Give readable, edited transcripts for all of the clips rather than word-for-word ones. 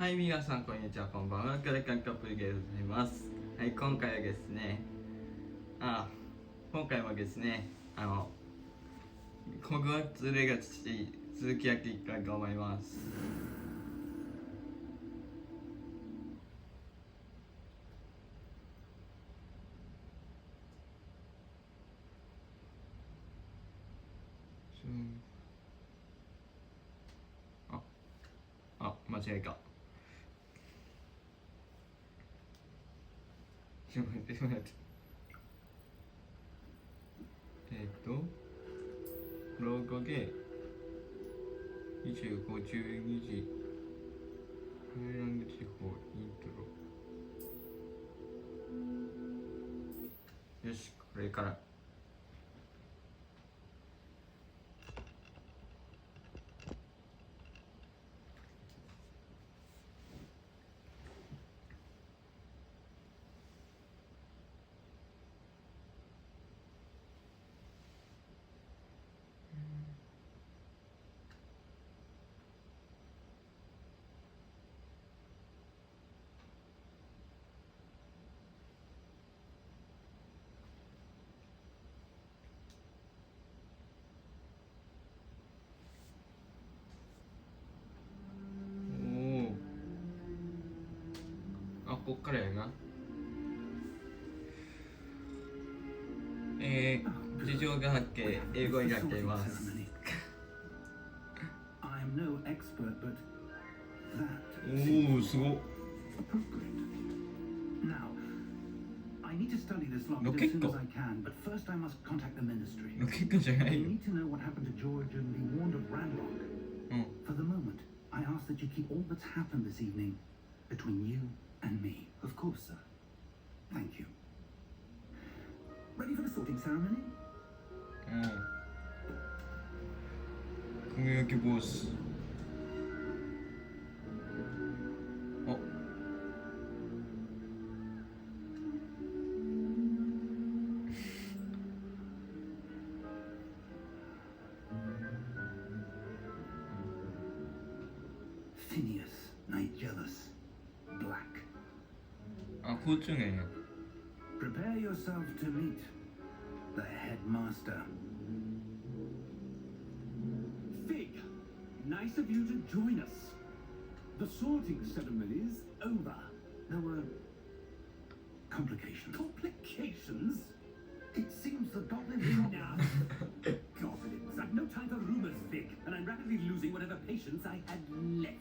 はい、皆さんこんにちは、こんばんは。クレカンカップルでございます。はい、今回はですね、今回もですね、ホグワーツレガシー続きやっていきたいと思います。間違えた。ちょっと待って。ロゴで25、12時、ハイランド地方イントロ。よし、これから。こっからやな。事情があって英語になっています。おお、すごっ。ロケット？ロケットじゃないよ。And me, of course, sir. Thank you. Ready for the sorting ceremony? 輝焼き帽子。Phineas, Nigelus, Black. Prepare yourself to meet the headmaster. Fig, nice of you to join us. The sorting ceremony is over. There were complications. Complications? It seems the goblins... Now, goblins. I've no time for rumors, Fig, and I'm rapidly losing whatever patience I had left.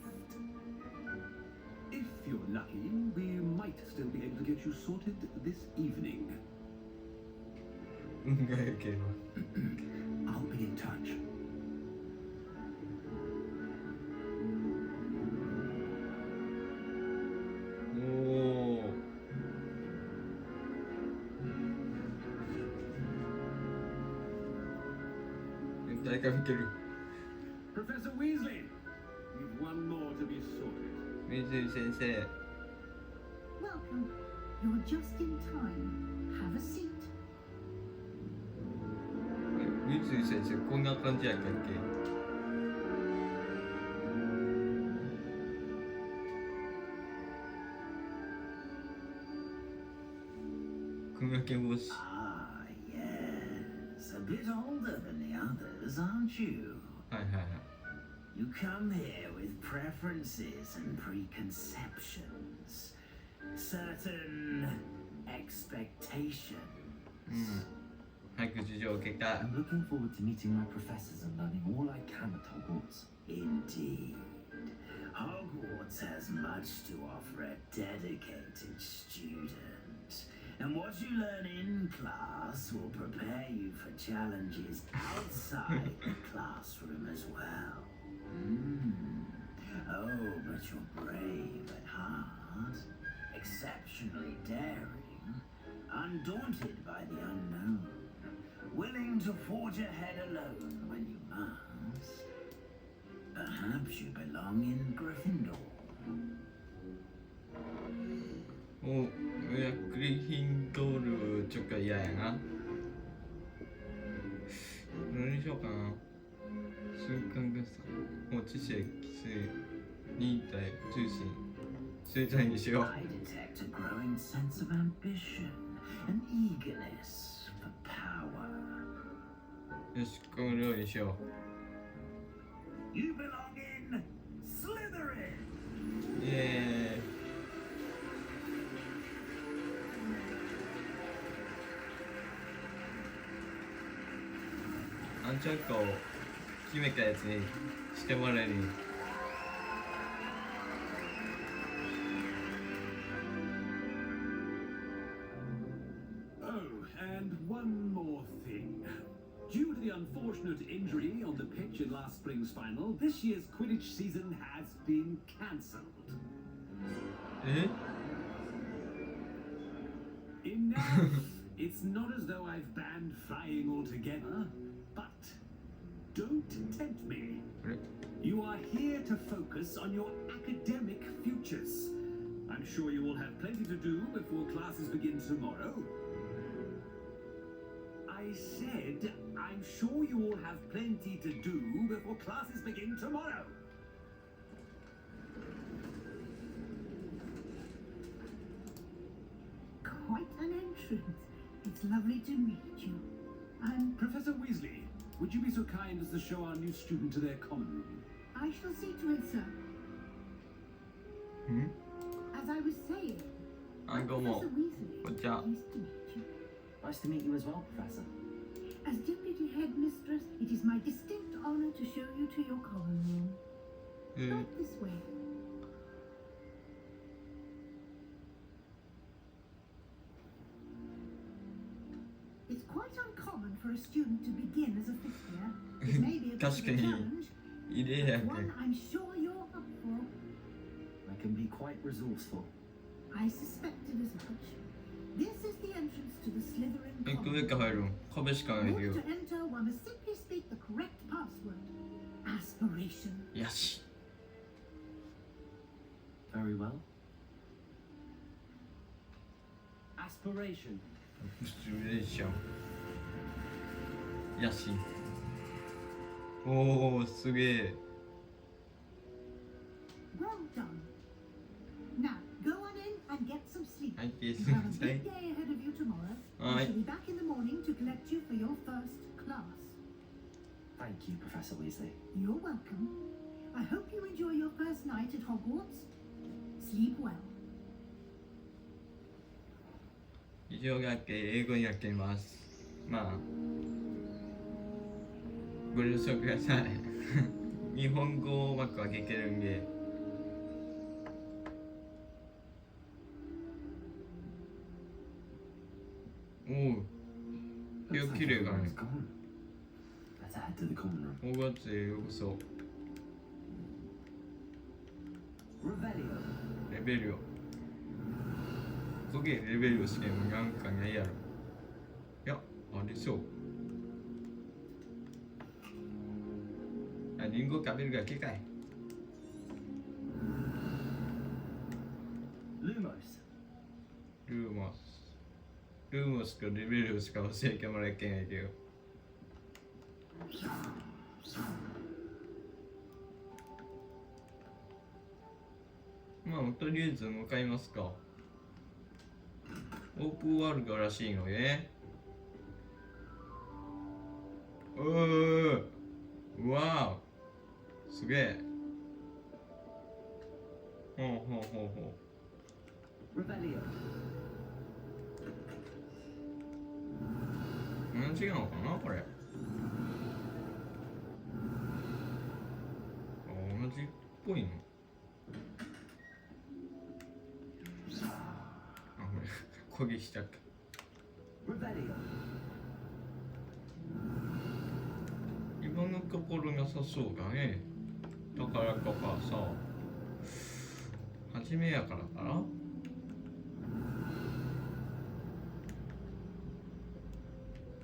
If you're lucky, we might still be able to get you sorted this evening. I'll be in touch. Professor Weasley, you've one more to be sorted. Weasley Sensei. Welcome. You're just in time. Have a seat. Weasley Sensei こんな感じやったっけ？輝焼き帽子。Ah, yes. A bit older than the others, aren't you? You come here with preferences and preconceptions, certain expectations. I'm looking forward to meeting my professors and learning all I can at Hogwarts. Indeed. Hogwarts has much to offer a dedicated student. And what you learn in class will prepare you for challenges outside the classroom as well. Oh, but you're brave at heart, exceptionally daring, undaunted by the unknown, willing to forge ahead alone when you must. Perhaps you belong in Gryffindor. グリフィンドールちょっと嫌やな。何にしようかな。瞬間がさ、知識、認態、通信。スイートにしよ I detect a growing sense of ambition, an eagerness for power. う。よし、この料理にしよ You belong in Slytherin! う。イエーイ。アンチャッカを決めたやつにしてもらえる。 Oh, and one more thing. Due to the unfortunate injury on the pitch in last spring's final, this year's Quidditch season has been cancelled. え Enough! It's not as though I've banned flying altogether, but don't tempt me. あれ You are here to focus on your academic futures. I'm sure you will have plenty to do before classes begin tomorrow. I said, I'm sure you will have plenty to do before classes begin tomorrow. Quite an entrance. It's lovely to meet you. I'm. Professor Weasley, would you be so kind as to show our new student to their common room? I shall see to it, sir. ん As I was saying, あ、 I'm どうも Professor。Weasley. こんにちは。 Pleased to meet you. Nice to meet you as well, Professor. As deputy headmistress, it is my distinct honor to show you to your common room. え Right this way. It's quite uncommon for a student to begin as a fifth year. It may be a bit of a 確かに challenge, 異例やん but け。 one I'm sure you're up for. I can be quite resourceful. I suspected as much. This is the entrance to the Slytherin え、上 common. から入るん壁しかない In けど order to enter, one must simply speak the correct password. Aspiration. よし。 Very well. Aspiration. シチュエーション。よし。おお、すげえ。 Well done. Now, go on in and get some sleep. はい、ケー You ス have な a さい big。day ahead of you tomorrow. Aye. I shall be back in the morning to collect you for your first class. Thank you, Professor Weasley. You're welcome. I hope you enjoy your first night at Hogwarts. Sleep well. 以上がけ英語になっています。まあ、ご了承ください。日本語をうまくはけてるんで。おお、部屋 Looks 綺 like 麗だね everyone's。gone. Let's head to the common room. ホグワーツへようこそ。 Revelio. レベルを。こげレベルをしてもなんかないやろ。いや、ありそう。あ、リンゴ食べるだけかい。 Lumos. ルーモス。ルーモスとレベルしか教えてもらえないけど。まあ、とりあえず向かいますか。オープンワールドらしいので。うわーすげえ。ほうほうほうほう。 Revelio. 同じなのかなこれ。あ、同じっぽいの。あ、これ攻撃したっけ。 Revelio. 今のところなさそうだね。宝とかさ、初めやからかな。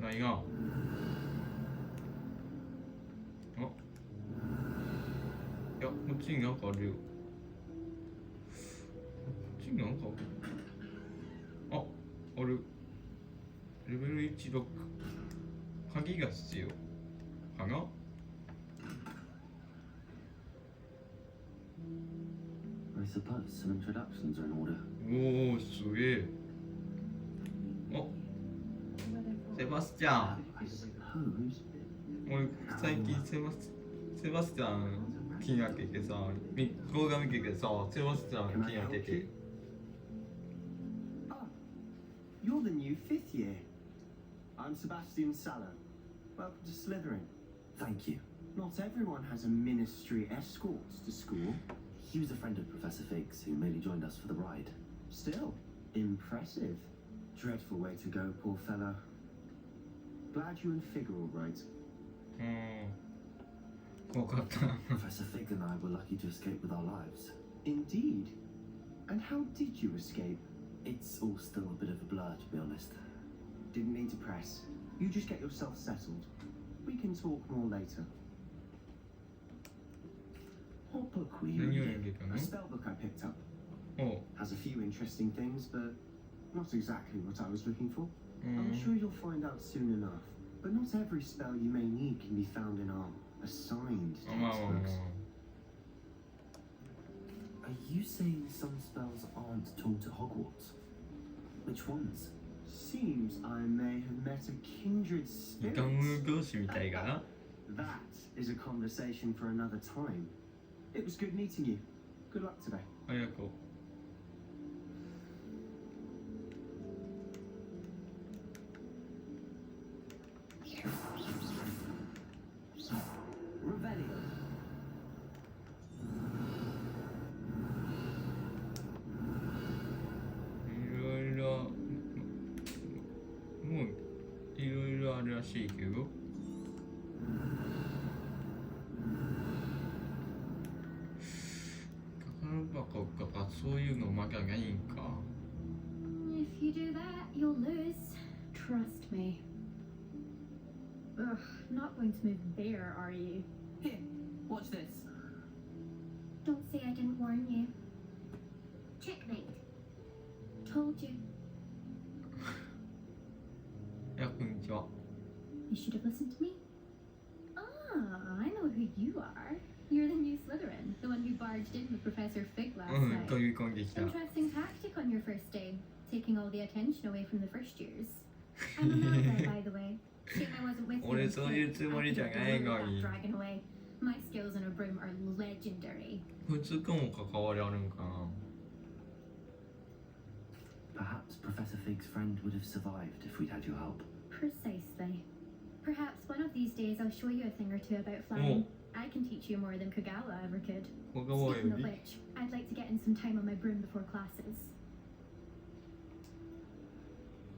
ないな。あ、いや、こっちになんかあるよ。こっちになんかあ、ある。レベル1ロック。鍵が必要かな。I suppose some introductions are in order. おお、すげえ。お、セバスチャン。 I suppose. 俺最近セバスチャン気になっててさ、動画見ててさ、セバスチャン気になってて。 Ah, you're the new 5th year. I'm Sebastian Sallow. Welcome to Slytherin. Thank you. Not everyone has a ministry escort to school. He was a friend of Professor Fig's who merely joined us for the ride. Still, impressive. Dreadful way to go, poor fellow. Glad you and Fig are all right. 怖かった。 Professor Fig and I were lucky to escape with our lives. Indeed. And how did you escape? It's all still a bit of a blur, to be honest. Didn't mean to press. You just get yourself settled. We can talk more later. What book were you 何を reading? 読んでた A の？ spellbook I picked up. おう。 Has a few interesting things, but not exactly what I was looking for. う I'm ん。 sure you'll find out soon enough. But not every spell you may need can be found in our assigned まあまあま textbooks. Are you saying some spells aren't taught at Hogwarts? Which ones? Seems I may have met a kindred イ spirit. カム同士みたいかな。 That is a conversation for another time. It was good meeting you. Good luck today. ありがとう。 Revelio. いろいろもういろいろあるらしいけど。宝箱とかそういうのまだないんか。 If you do that, you'll lose. Trust me. Ugh, not going to move there, are you? Here, watch this. Don't say I didn't warn you. Checkmate. Told you. いや、こんにちは。 You should have listened to me. Ah, I know who you are. You're the new Slytherin, the one who barged in with Professor Fig last うん、 night. 飛び込んできた。 Interesting tactic on your first day, taking all the attention away from the first years. I'm a mad by the way. Shame I wasn't with you. 俺 when そういうつもりじゃないの I could に。 have blown that dragon away. My skills on a broom are legendary. 普通かも関わりあるんかな。 Perhaps Professor Fig's friend would have survived if we'd had your help. Precisely. Perhaps one of these days I'll show you a thing or two about flying. I can teach you more than Kagawa ever could. 小川 Speaking よ of り which, I'd like to get in some time on my broom before classes.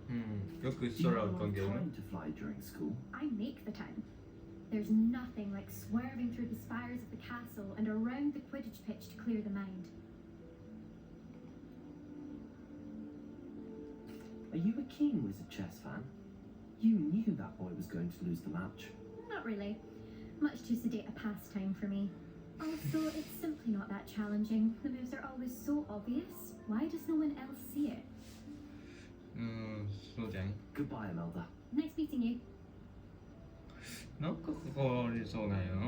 うん、よく Do you 空 have を飛んでる。 time to fly during school? I make the time. There's nothing like swerving through the spires of the castle and around the Quidditch pitch to clear the mind. Are you a keen Wizard chess fan? You knew that boy was going to lose the match. Not really. Much too sedate a pastime for me. Also, it's simply not that challenging. The moves are always so obvious. Why does no one else see it? そうじゃん。 Goodbye, Imelda. Nice meeting you. なんか関わりそうなんやな。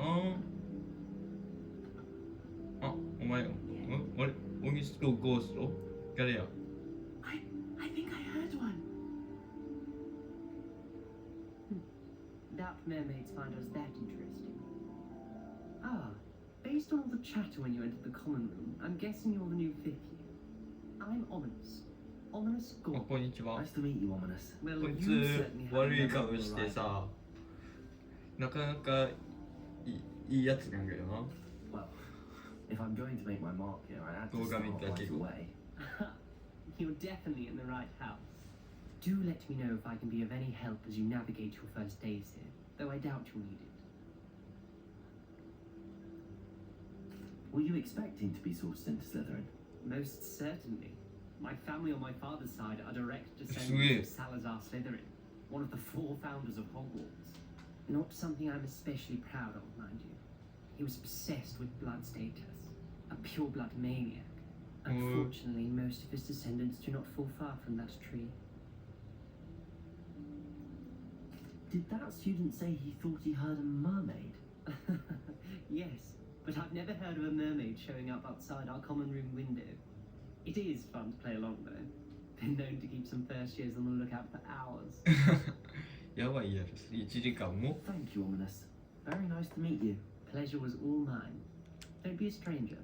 あ、お前、あれオギストゴースト誰や。 I think I heard one. Doubt mermaids find us that interesting. Ah, based on all the chatter when you entered the common room, I'm guessing you're the new 5th year. I'm Ominous. Ominous あ、 Gore. こんにちは。 Nice to meet you, Ominous. こ こいつ悪い顔してさ、なかなかいいやつなんだよな。 Well, if I'm going to make my mark here, I had to 動画 start 見た right けど。 away. You're definitely in the right house. Do let me know if I can be of any help as you navigate your first days here, though I doubt you'll need it. Were you expecting to be sourced into Slytherin? Most certainly. My family on my father's side are direct Sweet. descendants of Salazar Slytherin, one of the 4 founders of Hogwarts. Not something I'm especially proud of, mind you. He was obsessed with blood status, a pure-blood maniac. Unfortunately, most of his descendants do not fall far from that tree. Did that student say he thought he heard a mermaid? Yes, but but I've never heard of a mermaid showing up outside our common room window. It is fun to play along though. Been known to keep some first years on the lookout for hours. やばいやろ、1時間も Thank you, Ominous. Very nice to meet you. Pleasure was all mine. Don't be a stranger.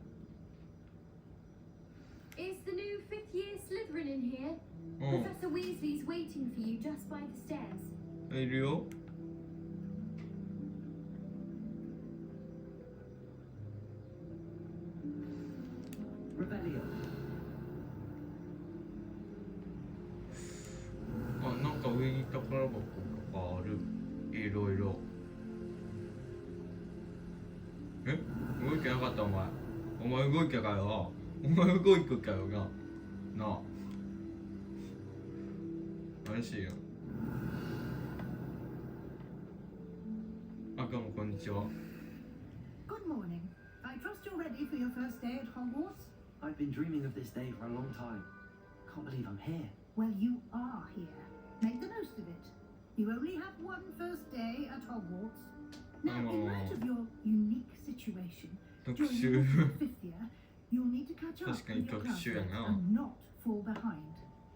Is the new fifth year Slytherin in here? うん Professor Weasley's waiting for you just by the stairs. いるよ。 Revelio. あ、なんか上に宝箱がある。いろいろ。え、動いてなかったお前。お前動いたかよ。お前動いてかよな。なあ。怪しいよ。あ、どうもこんにちは。 Good morning. I trust you're ready for your first day at Hogwarts? I've been dreaming of this day for a long time. Can't believe I'm here. Well, you are here. Make the most of it. You only have one first day at Hogwarts. Now, in light of your unique situation, 特 during 殊。 your fifth year, you'll need to catch up確かに with your 特殊やな。 classmates and not fall behind.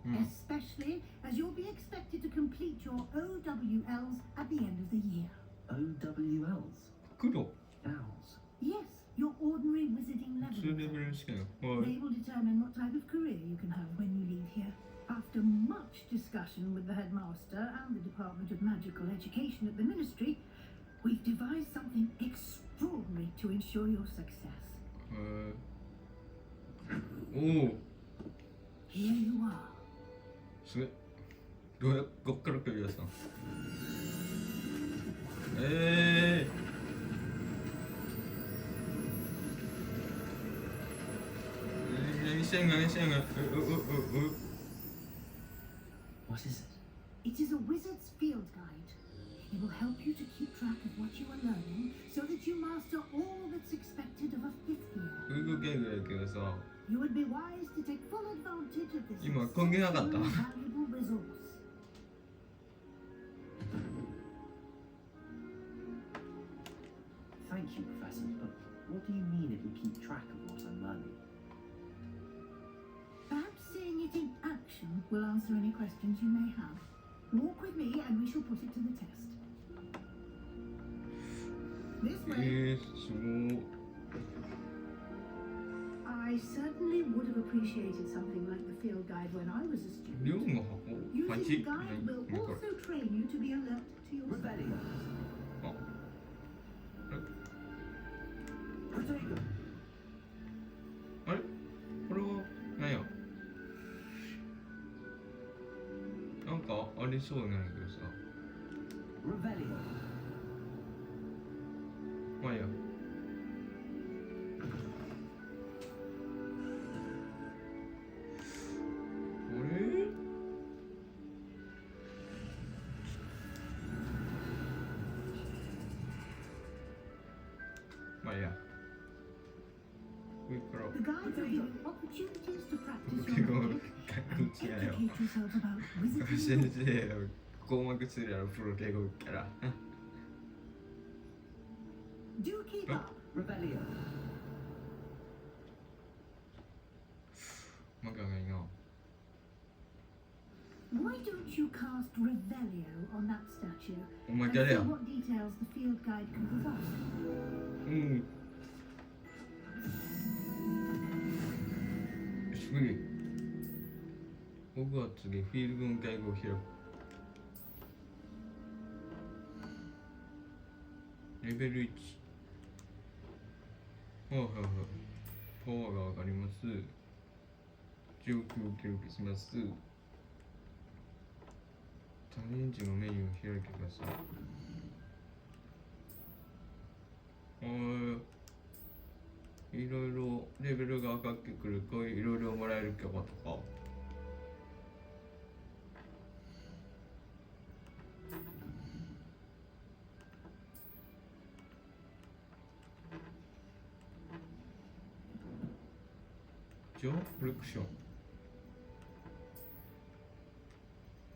うん。 Especially as you'll be expected to complete your OWLs at the end of the year. OWLs. 黒。 Owls. Yes, your ordinary wizarding 普通 level. レベルの試験。はい。 They will determine what type of career you can have when you leave here. After much discussion with the headmaster and the Department of Magical Education at the Ministry, we've devised something extraordinary to ensure your success. おお。 Here you are. すげえ。どうやどっから来るやつな。何してんの何してんの。 What is it? It is a wizard's field guide. It will help you to keep track of what you are learning so that you master all that's expected of a fifth year. フードギャグやけどさ。 You would be wise to take full advantage of this 今関係なかった exceptional and valuable resource. Thank you, Professor, but what do you mean it will keep track of what I'm learning? Perhaps seeing it in action will answer any questions you may have. Walk with me and we shall put it to the test. This way. すごい。 I certainly would have appreciated something like the field guide when I was a 量 student. の箱 Using 8 the guide will 何これ also train you to be alert to your Revelio. あ Protego. あれこれは何やなんかありそうなんやけどさ Revelio. まあいいやあれまあいいや上から The guide will give you opportunities to practice 結 your 構 magic 感 and じやよ educate yourself about 先 wizarding. 生やろ困惑するやろプロ敬語から Do keep up. Revelio. マカがいいな Why don't you cast Revelio on that statue お前 and 誰 see や what details the field guide can provide? うんすごいホグワーツでフィールドの会合を開くレベル1はいはいはいパワーが上がります状況を記録しますチャレンジのメニューを開いてくださいいろいろレベルが上がってくるといろいろもらえるキャパとかジョーコレクション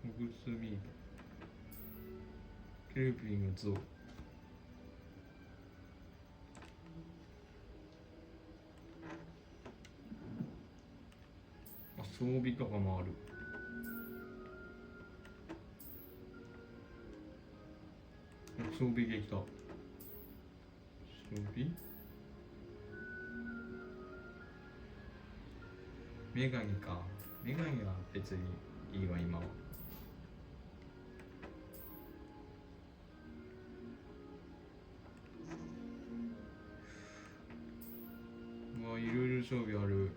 ホグスミードケルビンの像装備とかもある。装備できた。装備メガネか。メガネは別にいいわ今は。うわ、いろいろ装備ある。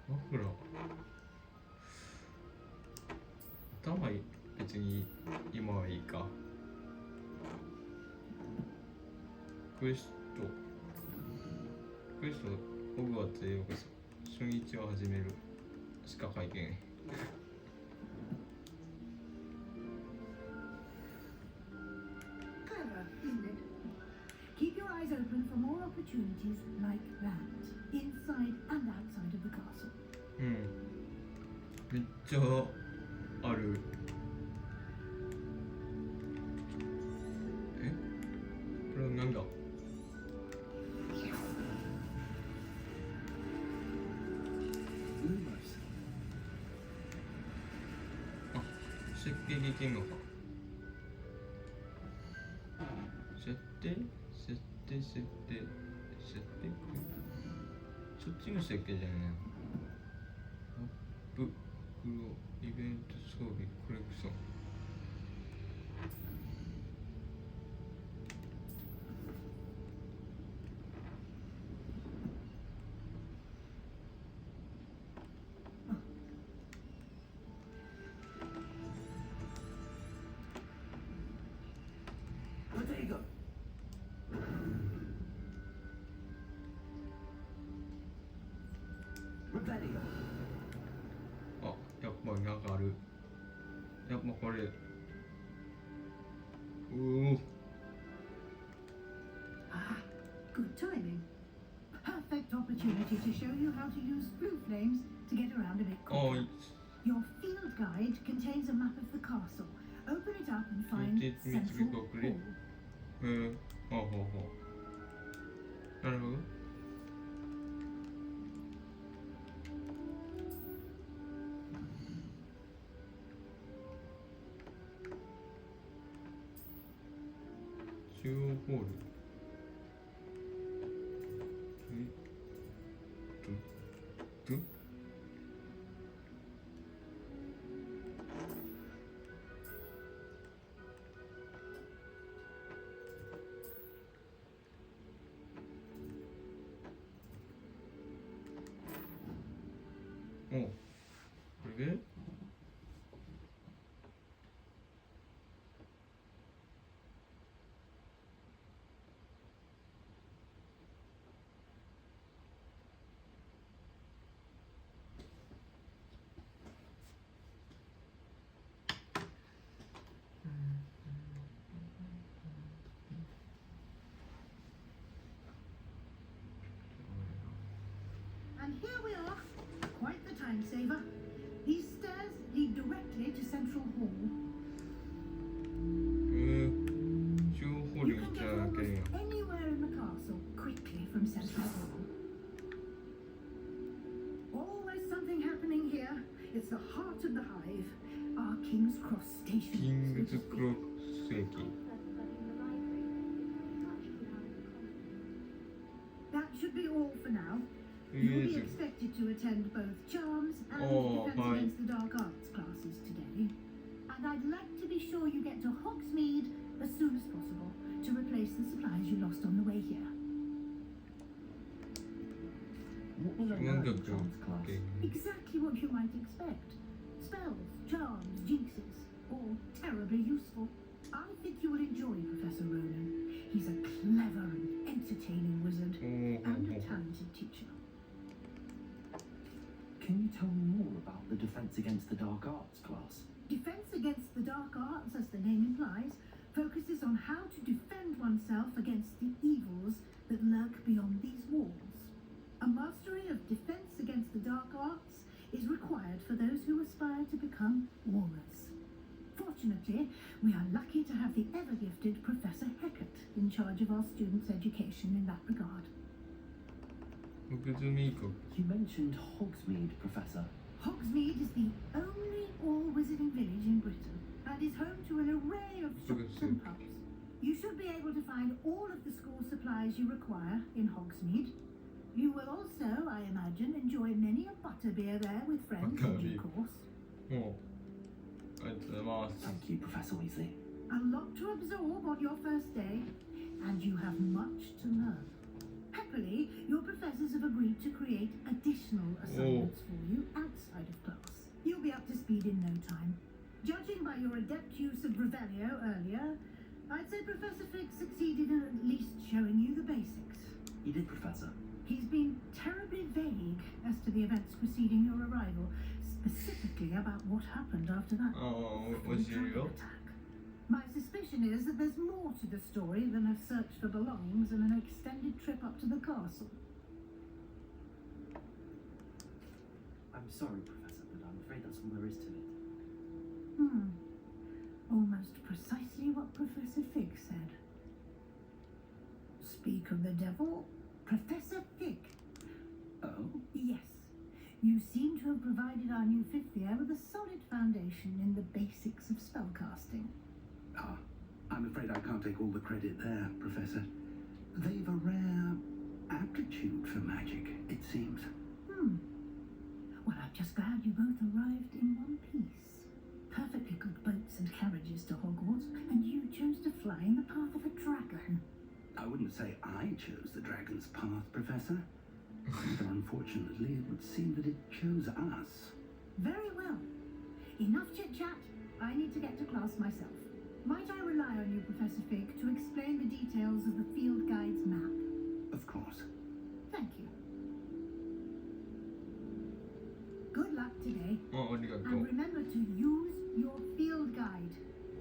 マフラー。頭別に今はいいか。クエストホグワーツへようこそ。初日を始めるしか書いてない。Clever, isn't it? Keep your eyes open for more opportunities like that, inside and outside of the castle. うん。めっちゃある。え？これはなんだ？あ、設計できんのか。設定そっちの設計じゃないな。アップ、フロー、イベント、装備、コレクション。Potato. あ、やっぱなんかある。やっぱこれ。Ah, good timing. Perfect opportunity to show you how to use blue flames to get around a bit あ、 quicker. Your field guide contains a map of the castle. Open it up and find Did we Central go for it? Hall. ほうほうほう。なるほど。中央ホール。お、これでAnd here we are. Quite the time saver. These stairs lead directly to Central Hall. 中央ホール You に行 can っち get ゃいけないや almost anywhere in the castle quickly from Central Hall. Always something happening here. It's the heart of the hive. Our King's Cross キ station. ング so ズ to ク speak. ロス駅。 That should be all for now. と You'll りあえ be ず expected to attend both Charms and Oh, Defense hi. Against the Dark Arts classes today. And I'd like to be sure you get to Hogsmeade as soon as possible to replace the supplies you lost on the way here. What will I 音 learn 楽 in Charms class? OK Exactly what you might expect. Spells, charms, jinxes, all terribly useful. I think you will enjoy Professor Ronan. He's a clever and entertaining wizard おーほ and うほ a う talented teacher. Can you tell me more about the Defense Against the Dark Arts class? Defense Against the Dark Arts, as the name implies, focuses on how to defend oneself against the evils that lurk beyond these walls. A mastery of Defense Against the Dark Arts is required for those who aspire to become warriors. Fortunately, we are lucky to have the ever-gifted Professor Heckert in charge of our students' education in that regard. 僕ズミーコ You mentioned Hogsmeade, Professor. Hogsmeade is the only all-wizarding village in Britain and is home to an array of shops and pubs. You should be able to find all of the school supplies you require in Hogsmeade. You will also, I imagine, enjoy many a butterbeer there with friends in due course. もうありがとうございます Thank you, Professor Weasley. A lot to absorb on your first day, and you have much to learn. Happily, your professors have agreed to create additional assignments for you outside of class. You'll be up to speed in no time. Judging by your adept use of Revelio earlier, I'd say Professor Fig succeeded in at least showing you the basics. You did, Professor. He's been terribly vague as to the events preceding your arrival, specifically about what happened after that ああ教えるよ attack. My suspicion is that there's more to the story than a search for belongings and an extended trip up to the castle. I'm sorry, Professor, but I'm afraid that's all there is to it. Almost precisely what Professor Fig said. Speak of the devil, Professor Fig. Oh? Yes. You seem to have provided our new fifth year with a solid foundation in the basics of spellcasting. Ah, I'm afraid I can't take all the credit there, Professor. They've a rare aptitude for magic, it seems. Well, I'm just glad you both arrived in one piece. Perfectly good boats and carriages to Hogwarts, and you chose to fly in the path of a dragon. I wouldn't say I chose the dragon's path, Professor. But unfortunately, it would seem that it chose us. Very well. Enough chit-chat. I need to get to class myself. Might I rely on you, Professor Fig, to explain the details of the field guide's map? Of course. Thank you. Good luck today. あありがと And う remember to use your field guide.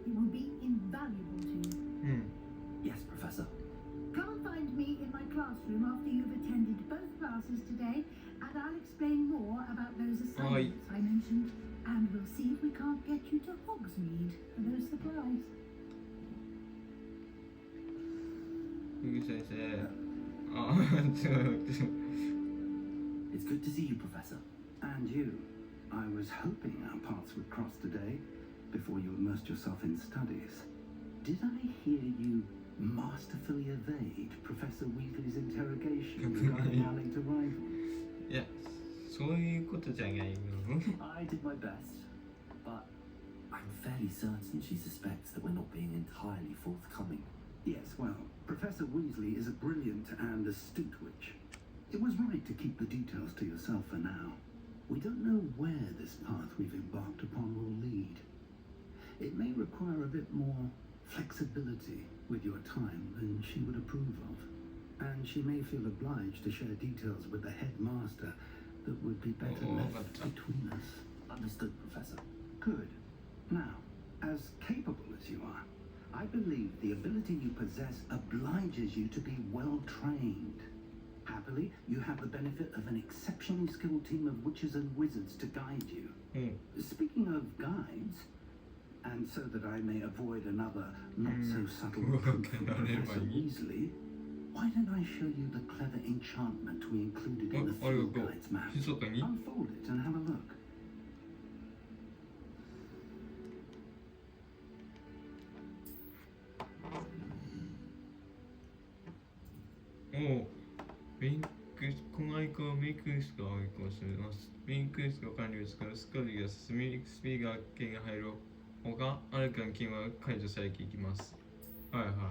It will be invaluable to you. うん Yes, Professor. Come and find me in my classroom after you've attended both classes today, and I'll explain more about those assignments I mentioned. And we'll see if we can't get you to Hogsmeade for those supplies. フグ先生ああちょっと It's good to see you, Professor. And you. I was hoping our paths would cross today, before you immersed yourself in studies. Did I hear you masterfully evade Professor Weasley's interrogation regarding our late arrival? いやそういうことじゃないの I did my best, but I'm fairly certain she suspects that we're not being entirely forthcoming. Yes, well, Professor Weasley is a brilliant and astute witch. It was right to keep the details to yourself for now. We don't know where this path we've embarked upon will lead. It may require a bit more flexibility with your time than she would approve of. And she may feel obliged to share details with the headmaster that would be better left between us. Understood, Professor. Good. Now, as capable as you are, I believe the ability you possess obliges you to be well trained. Happily, you have the benefit of an exceptionally skilled team of witches and wizards to guide you. うん Speaking of guides, and so that I may avoid another not so subtle Hmm. proof from Okay, Professor never mind. Weasley, why don't I show you the clever enchantment we included in the ありが field とう guides map? 密かに Unfold it and have a look. おおメインクスこのアイコンはメイクスがアイコンしていますメインクスが完了ですからスカルやスミスピーガー剣が入るほかアルカン剣は解除されていきますはいはいはい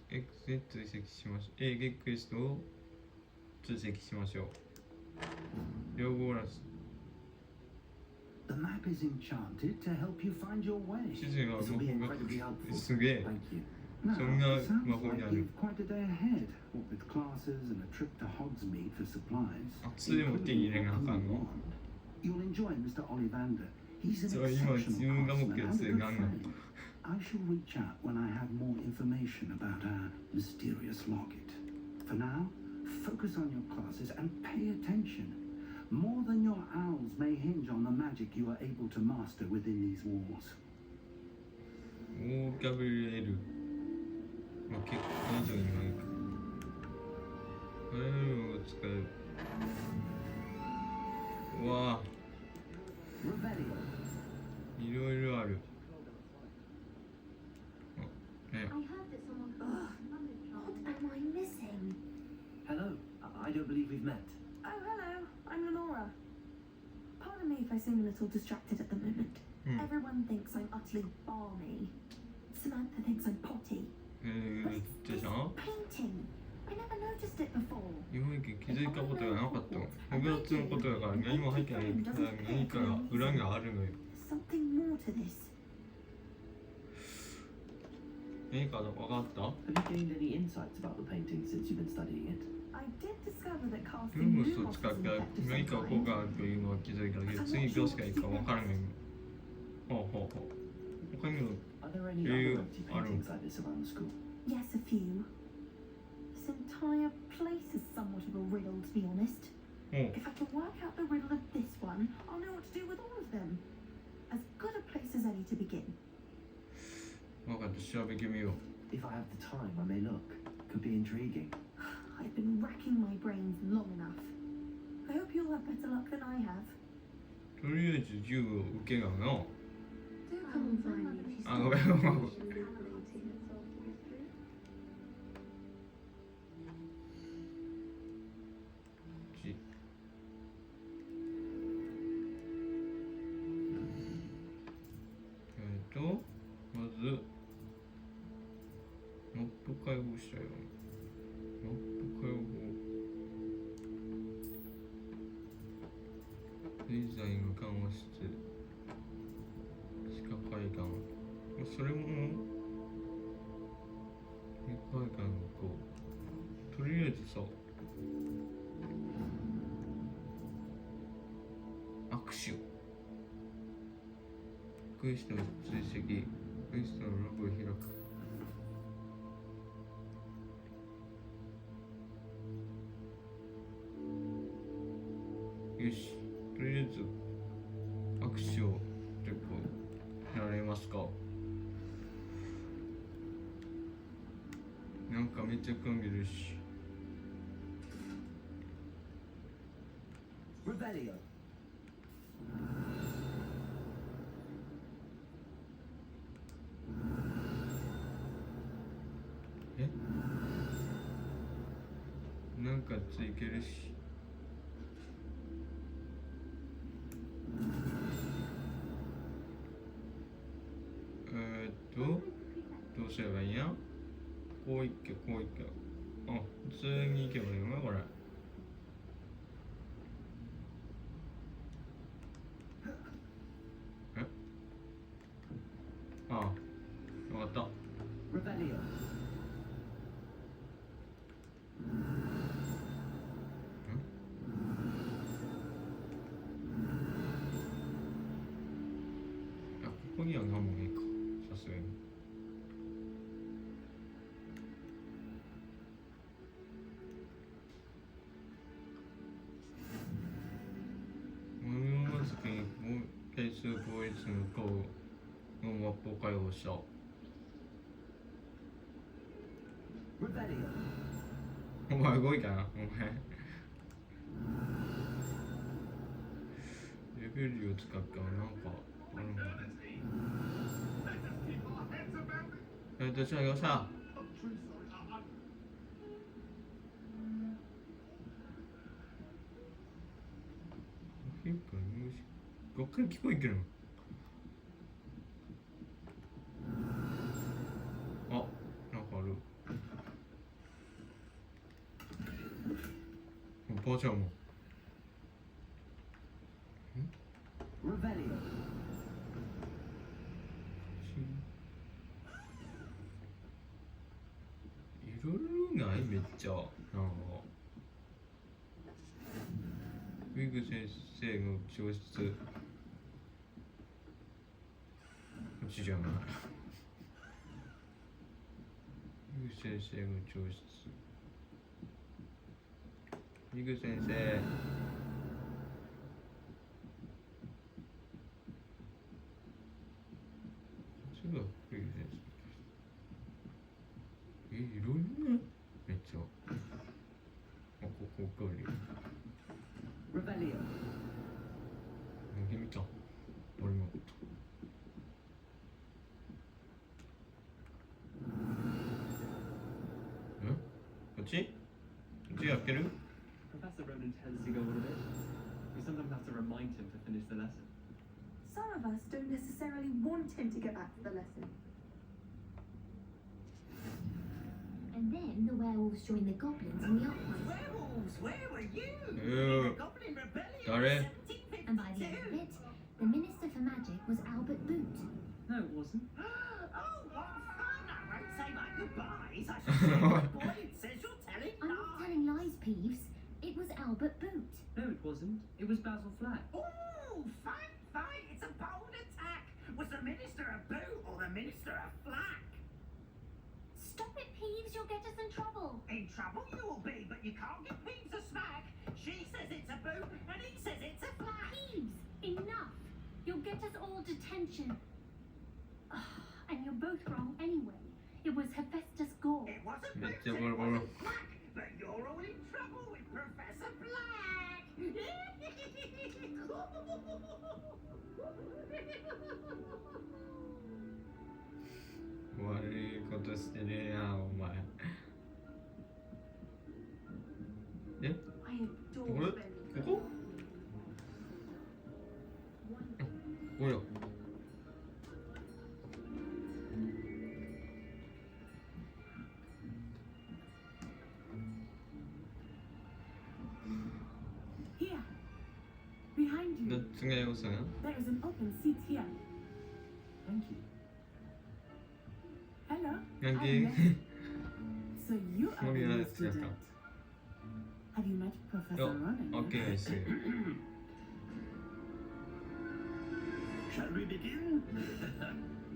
X で追跡しましょう A ゲックリストを追跡しましょう両方らし The map is enchanted to help you find your way. 地図が This will be 魔法 incredibly が helpful. すげえ Thank you. Now, So now, it sounds Mahoney like Alley. you've quite a day ahead, what with classes and a trip to Hogsmeade for supplies. 熱いも手に入れなあかんの including one. You'll enjoy Mr. Ollivander. He's an そう今自 exceptional 分が持ってる craftsman や and つ a で good ガンガン friend. I shall reach out when I have more information about our mysterious locket. For now, focus on your classes and pay attention. More than your owls may hinge on the magic you are able to master within these walls. オーキャブリエルまあ結構以上にないか使う。うわぁ、いろいろある。I heard that someone. What am I missing? Hello, I don't believe we've met. Oh, hello. I'm Lenora. Pardon me if I seem a little distracted at the moment. Everyone thinks I'm utterly balmy. Samantha thinks I'm potty. But it's this painting. I never noticed it before. 日本駅気づいたことがなかったの。ホグワーツのことだから何も入ってない何かが裏があるのよ。 Something more to this. 何か分かった？ Have you gained any insights about the painting since you've been studying it? I did discover that ルー casting ム new スを monsters 使っ is た effective 何か効 sometimes. 果あるというのは気づいたけど、次どうしたらいいか分からない。ほうほうほう。他にも Are there any You other empty are- paintings like this around the school? Yes, a few. This entire place is somewhat of a riddle, to be honest. ほう。 If I can work out the riddle of this one, I'll know what to do with all of them. As good a place as any to begin. 分かった、調べてみよう。 If I have the time, I may look. Could be intriguing. I've been racking my brains long enough. I hope you'll have better luck than I have. とりあえず銃を受けがな。 Do come and find me if you あ、ごめんごめんごめん。 じまずマップ開放したよ。マップ開放。デザインが緩和室。地下階段。それも地下階段とりあえずさ、握手。クエストの追跡。クエストのログを開く。よし、とりあえず握手をちょっとやれますか。なんかめっちゃ噛んでるし。 Revelio. え？なんかついけるし。どうすればいいんや？こういけ、こういけ。あ、普通に行けばいいのか、これ。え？ああ、わかった。 Revelio. あ、ここには何もねえか。さすがに。まずに係数統一の項のマップを開放した。 Revelio. お前動いたな、お前。レベルを使ったらなんかあるのかな。じゃあよさ。どっから聞こえてるの？あ、なんかある。ばあちゃんも。Revelio. いろいろない？めっちゃなんかウィグ先生の教室。こっちじゃない。ウィグ先生の教室。ウィグ先生。こっちがウィグ先生。いろいろね。めっちゃ。あ、こここ来るよ。 Revelio. 見た。俺も。こっち？こっち開ける？ Professor Ronan tends to go on a bit. We sometimes have to remind him to finish the lesson. Some of us don't necessarily want him to get back to the lesson. And then the werewolves join the goblins in the uprising. Werewolves, where were you? Yeah. The Goblin Rebellion Sorry. of And by the end of 1752. it, the Minister for Magic was Albert Boot. No, it wasn't. Oh, what fun! I won't say my goodbyes. I shall say my boy says you're telling I'm not lies. telling lies, Peeves. It was Albert Boot. No, it wasn't. It was Basil Flack. Oh, fine, fine. It's a bold attack. Was the Minister a boot or the Minister a flack? Stop it, Peeves. You'll get us in trouble. In trouble you will be, but you can't give Peeves a smack. She says it's a boot and he says it's a flack. Peeves, enough. You'll get us all detention. And you're both wrong anyway. It was Hephaestus Gore. It wasn't Yeah, boot, yeah, it well, wasn't flack, but you're all in trouble with Professor Black. 悪いことしてねえやお前。え？ I adore これ？ Rebellion. ここ？ここよ。 Here, behind どっ you, ちが良さが？ there is an open seat here. Thank you. Hello. Thank I'm you. Leslie. So you are Maybe the new that's just student. Have you met Professor Oh, Ronan? okay, I see. Shall we begin?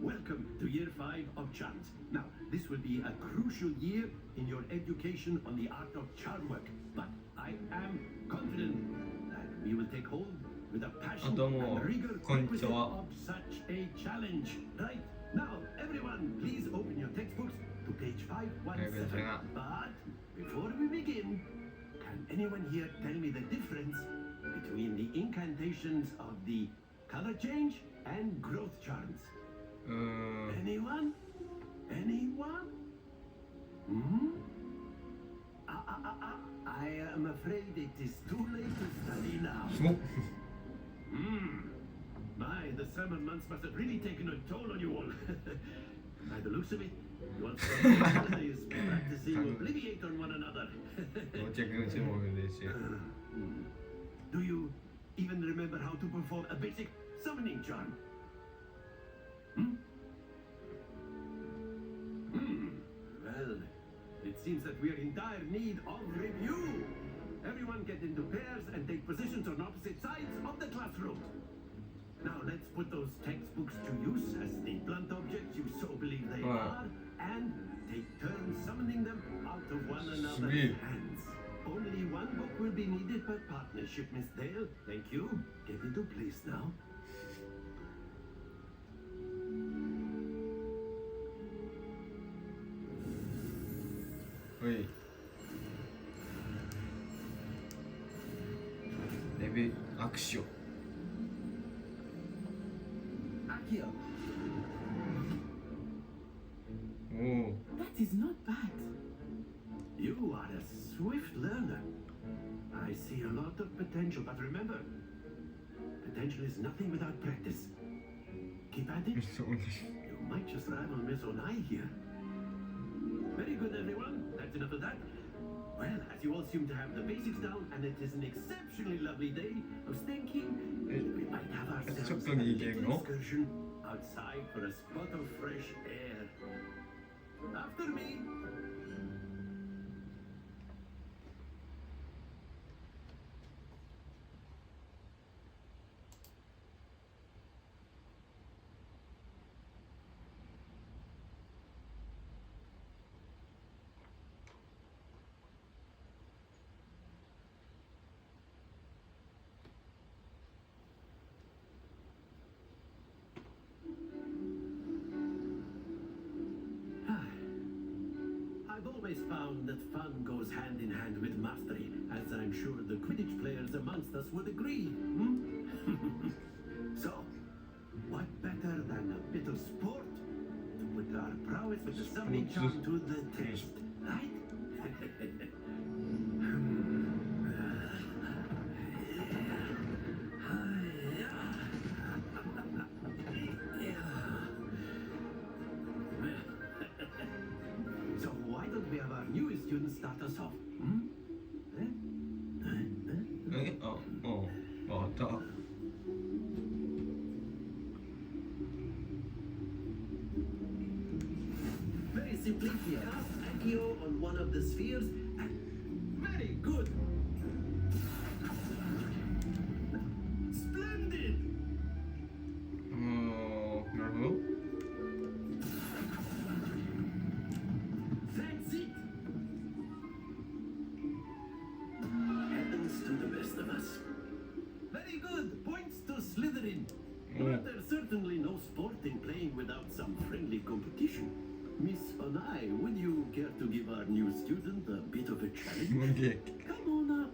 Welcome to year 5 of charms. Now, this will be a crucial year in your education on the art of charm work, but I am confident that we will take hold with a passion Domo. and rigor Konnichiwa. requisite of such a challenge. Right? Now, everyone, please open your textbooks to page 517. But before we begin, can anyone here tell me the difference between the incantations of the color change and growth charms? Anyone? Anyone? Hmm? I am afraid it is too late to study now. すごっ。 My, the summer months must have really taken a toll on you all. By the looks of it, you all spent your holidays practicing obliviate on one another. 到着口も嬉しい。 Do you even remember how to perform a basic summoning charm? Hmm? Well, it seems that we are in dire need of review. Everyone get into pairs and take positions on opposite sides of the classroom. Now let's put those textbooks to use as the blunt objects you so believe they are, and take turns summoning them out of one another's Sweet. hands. Only one book will be needed per partnership, Miss Dale. Thank you. Get into place now. Wait. Maybe action. Akio. Oh. That is not bad. You are a swift learner. I see a lot of potential, but remember, potential is nothing without practice. Keep at it. You might just rival Miss Onai here. Very good, everyone. That's enough of that. Well, as you all seem to have the basics down, and it is an exceptionally lovely day, I was thinking we might have ourselves a little excursion outside for a spot of fresh air. After me. I've always found that fun goes hand in hand with mastery, as sure the Quidditch players amongst us would agree. Hmm? So, what better than a bit of sport to put our prowess with the summoning charm to the test, right? So why don't we have our newest student start us off? Hmm? Eh? あった。 Very simply, cast Accio on one of the spheres and... Very good! Splendid! なるほど。 That's it! Happens to the best of us. Very good! Points to Slytherin. But there's certainly no sport in playing without some friendly competition. Miss Onai, would you care to give our new student a bit of a challenge? Okay. Come on up.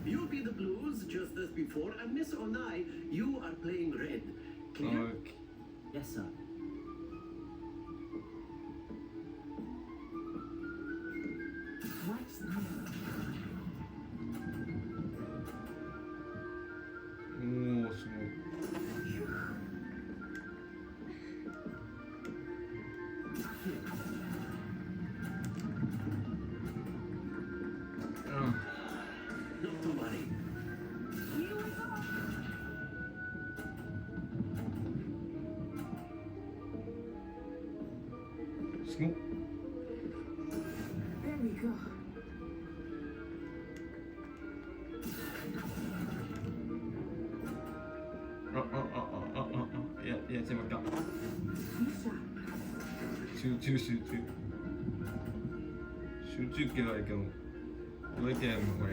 You'll be the blues just as before, and Miss Onai, you are playing red. Clear? Okay. Yes, sir. What's that? おお、すごい。 Not to worry. Here we go. すごっ。 There we go. やっちまった。 Misha. 集中。集中って言われるけど、どうやってやるのこれ。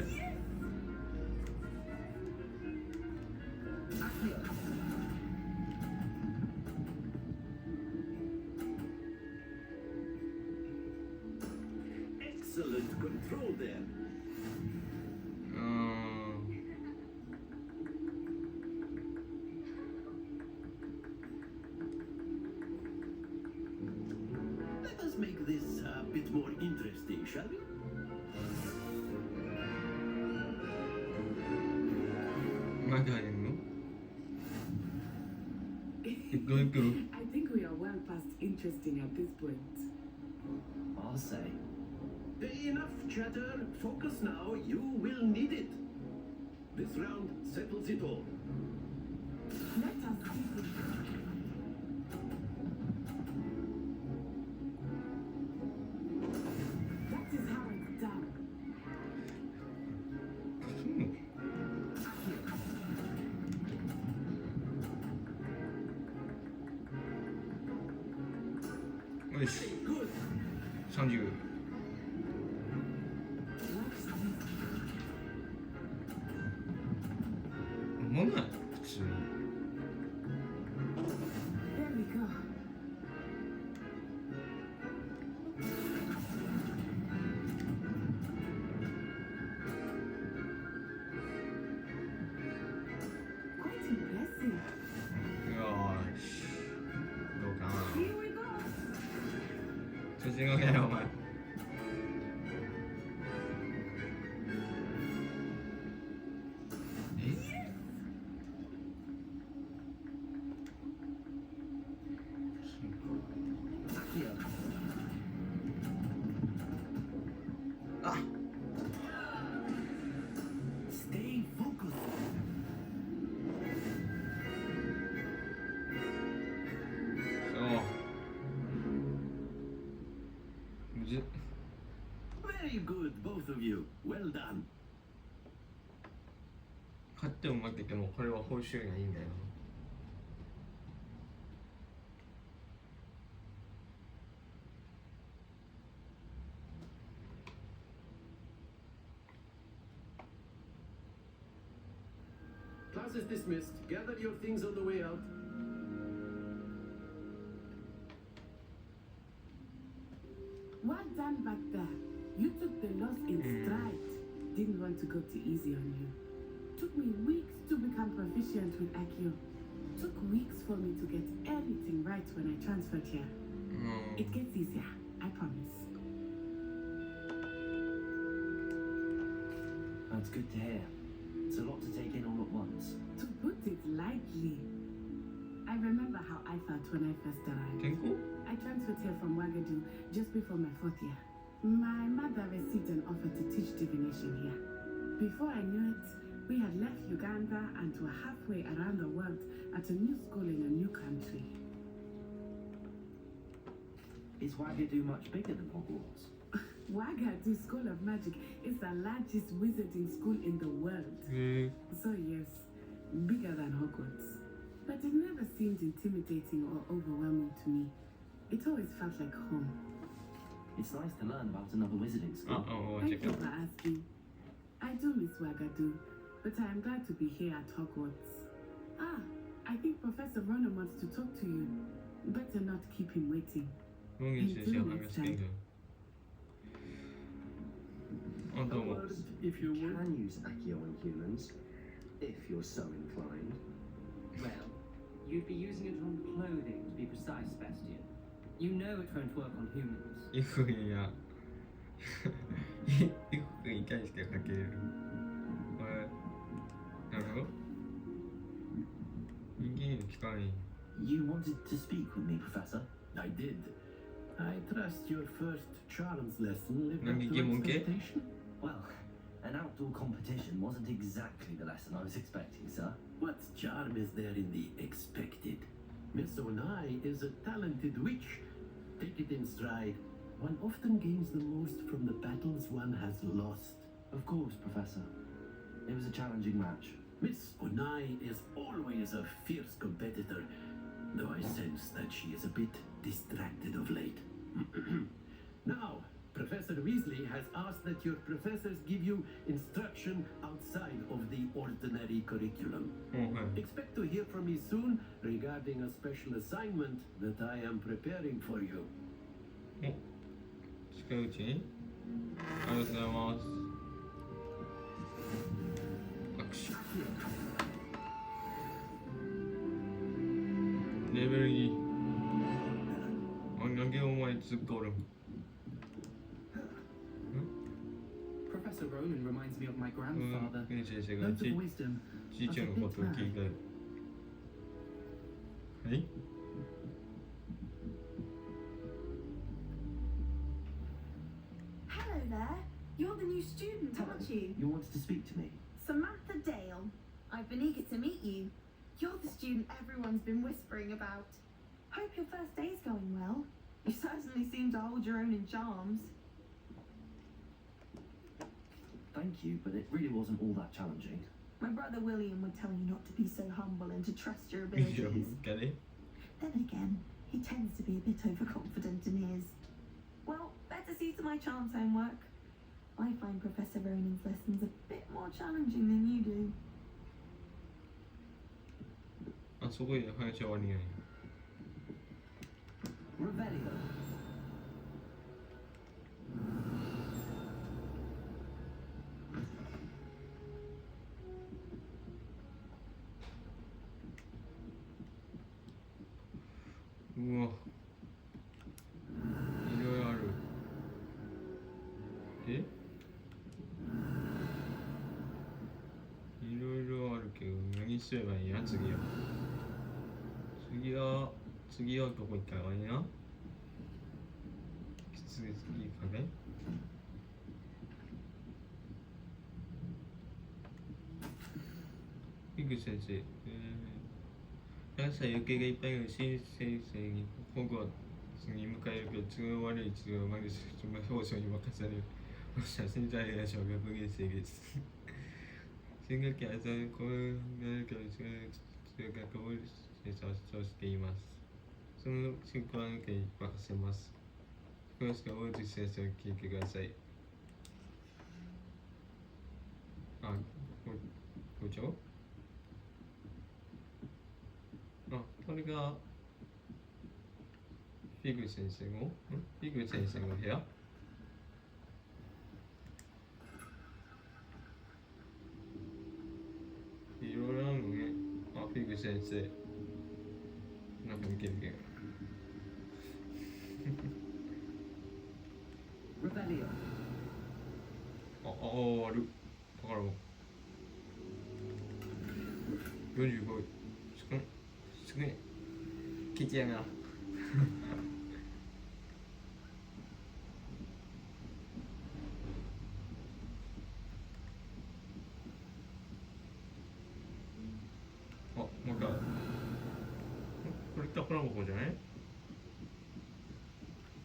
Excellent control there. 'Let us make this a bit more interesting, shall we? まだやるの？どういうこと？ I think we are well past interesting at this point. I'll say. Enough chatter. Focus now. You will need it. This round settles it all. Let us begin. That is how it's done. よし。 Good. 30。 What's this? 飲まない普通に。 There we go. Quite impressive. よーし。どうかな。 Here we go. 調子乗りやろお前。 Stay focused. そう。むずっ。 Very good, both of you. Well done. 勝っても負けてもこれは報酬がいいんだよ。 Class is dismissed. Gather your things on the way out. Well done by back there. You took the loss in stride. Didn't want to go too easy on you. Took me weeks to become proficient with Accio. Took weeks for me to get everything right when I transferred here. It gets easier, I promise. That's good to hear. It's a lot to take in all at once. To put it lightly, I remember how I felt when I first arrived. I transferred here from Wagadu just before my 4th year. My mother received an offer to teach divination here. Before I knew it, we had left Uganda and were halfway around the world at a new school in a new country. Is Wagadu much bigger than Hogwarts? Wagadu School of Magic is the largest wizarding school in the world. So yes, bigger than Hogwarts. But it never seemed intimidating or overwhelming to me. It always felt like home. It's nice to learn about another wizarding school. Thank you for asking. I do miss Wagadu, but I am glad to be here at Hogwarts. I think Professor Ronan wants to talk to you. Better not keep him waiting. Until next time. If you can use Accio on humans, if you're so inclined. Well, you'd be using it on clothing, to be precise, Sebastian. You know it won't work on humans. 衣服や衣服に対してかける。なるほど。人間に聞かない。You wanted to speak with me, Professor? I did. I trust your first charms lesson lived up Nani to game okay? expectation. Well, an outdoor competition wasn't exactly the lesson I was expecting, sir. What charm is there in the expected? Miss Onai is a talented witch. Take it in stride. One often gains the most from the battles one has lost. Of course, Professor. It was a challenging match. Miss Onai is always a fierce competitor, though I sense that she is a bit distracted of late. Now, Professor Weasley has asked that your professors give you instruction outside of the ordinary curriculum. Expect to hear from me soon regarding a special assignment that I am preparing for you. 近いうちにありがとうございます。握手。レベル2。なんでお前突っ込む？ Professor Ronan reminds me of my grandfather. 先生が Loads of wisdom. じいちゃんのことを聞いて。はい。Hello there. You're the new student, aren't you? You wanted to speak to me? Samantha Dale. I've been eager to meet you. You're the student everyone's been whispering about. Hope your first day's going well. You certainly seem to hold your own in charms. Thank you, but it really wasn't all that challenging. My brother William would tell you not to be so humble and to trust your いいよ abilities. ガレ Then again, he tends to be a bit overconfident in his. Well, better see to my charms homework. I find Professor Ronan's lessons a bit more challenging than you do. あそこで話終わりない。 Revelio. うわ。いろいろある。でいろいろあるけど、何すればいいや、次は。次はどこ行ったらいいな。次かね。ピグ先生。朝余計がいっぱいの新先生にホグワーツに迎えるけど都合悪い都合悪い表彰に任される。私は潜在や小学2年生です。新学期は朝こうなるけど中学をそうしています。その進行はあなたに任せます。詳しくは大内先生を聞いてください。あ、校長？あ、これがフィグ先生の部屋？先生なんか見てるけどああるだから45位すげえケチやなあ、もう一回これ宝箱じゃない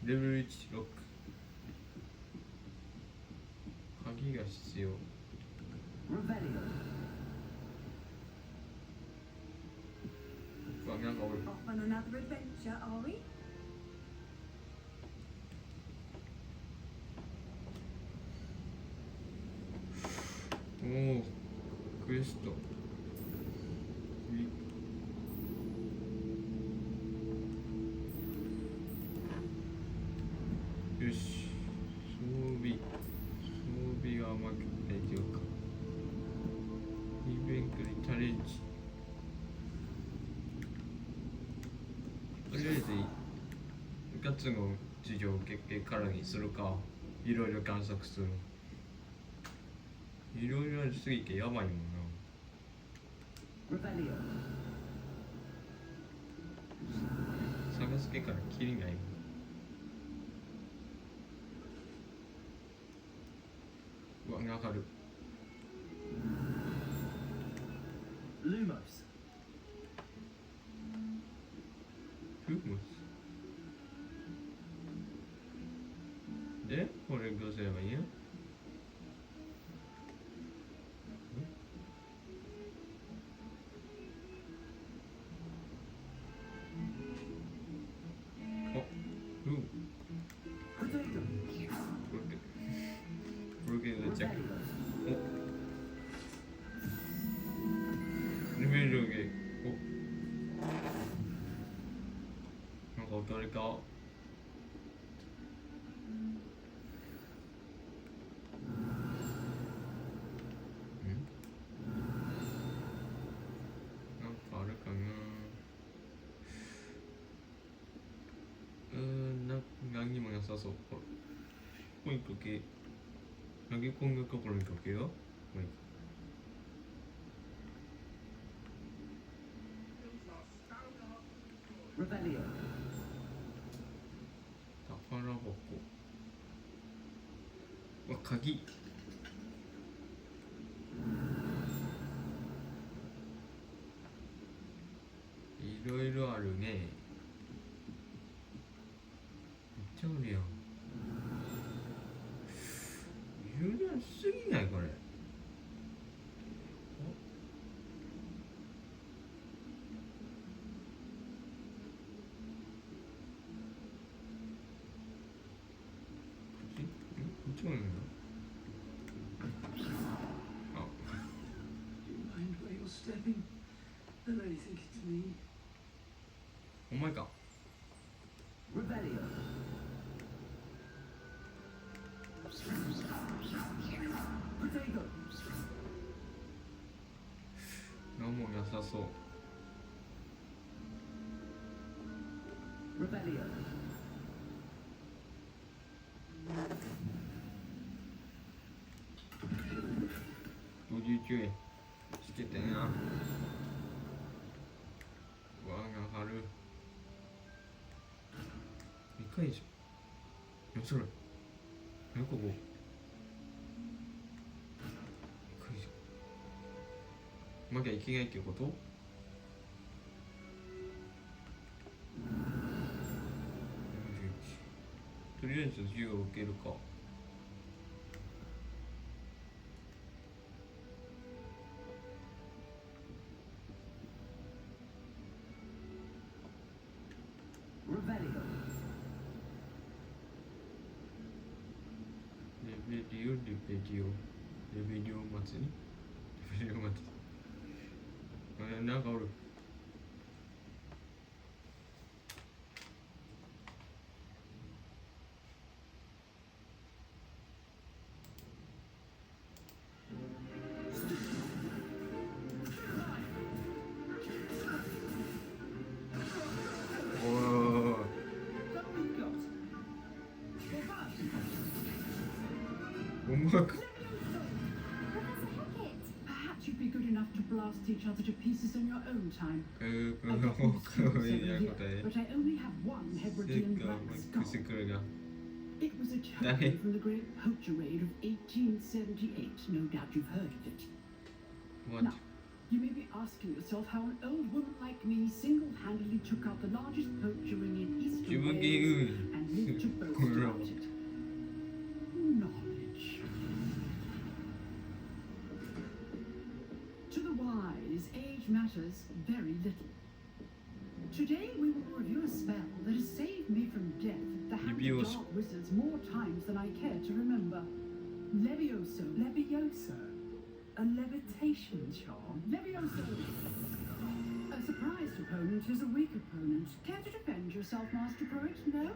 レベル1ロック鍵が必要うわ、なんか俺 Off on another adventure, are we? おおクエストよし装備が甘く大丈夫かイベントにチャレンジとりあえずガツの授業を受けからにするかいろいろ観察するいろいろありすぎてやばいもんな探すけからキリないもんうわ、上がるLumos. フムスで、これどうすればいいの誰かなんかあるかな何にもなさそうここにかけ投げ込んだところにかけよ宝箱わ、鍵いろいろあるねめっちゃあるやん充電しすぎないこれDo you mind where you're stepping? I really think it's me. お前か Rebellion. 何もなさそう Rebellion. 59円つけてなわが張る2回以上何それ何ここ2回以上まだいけないっていうこととりあえず授業を受けるかレベリオ祭りレベリオ祭りなんかおる思惑 Professor Hackett! Perhaps you'd be good enough to blast each other to pieces in your own time. この方向になることで But I only have one 結 Hebridean 構 black マッ skull. クスクルが It was a token from the great poacher raid of 1878. No doubt you've heard of it. What? Now, you may be asking yourself how an old woman like me single-handedly took out the largest poacher ring in eastern 自分で Wales 言う and lived to boast これは about it. Knowledge. To the wise, age matters very little. Today we will review a spell that has saved me from death at the hands Review a of dark wizards more times than I care to remember. Levioso. Levioso? A levitation charm? Levioso! A surprised opponent is a weak opponent. Care to defend yourself, Master Pruitt? No?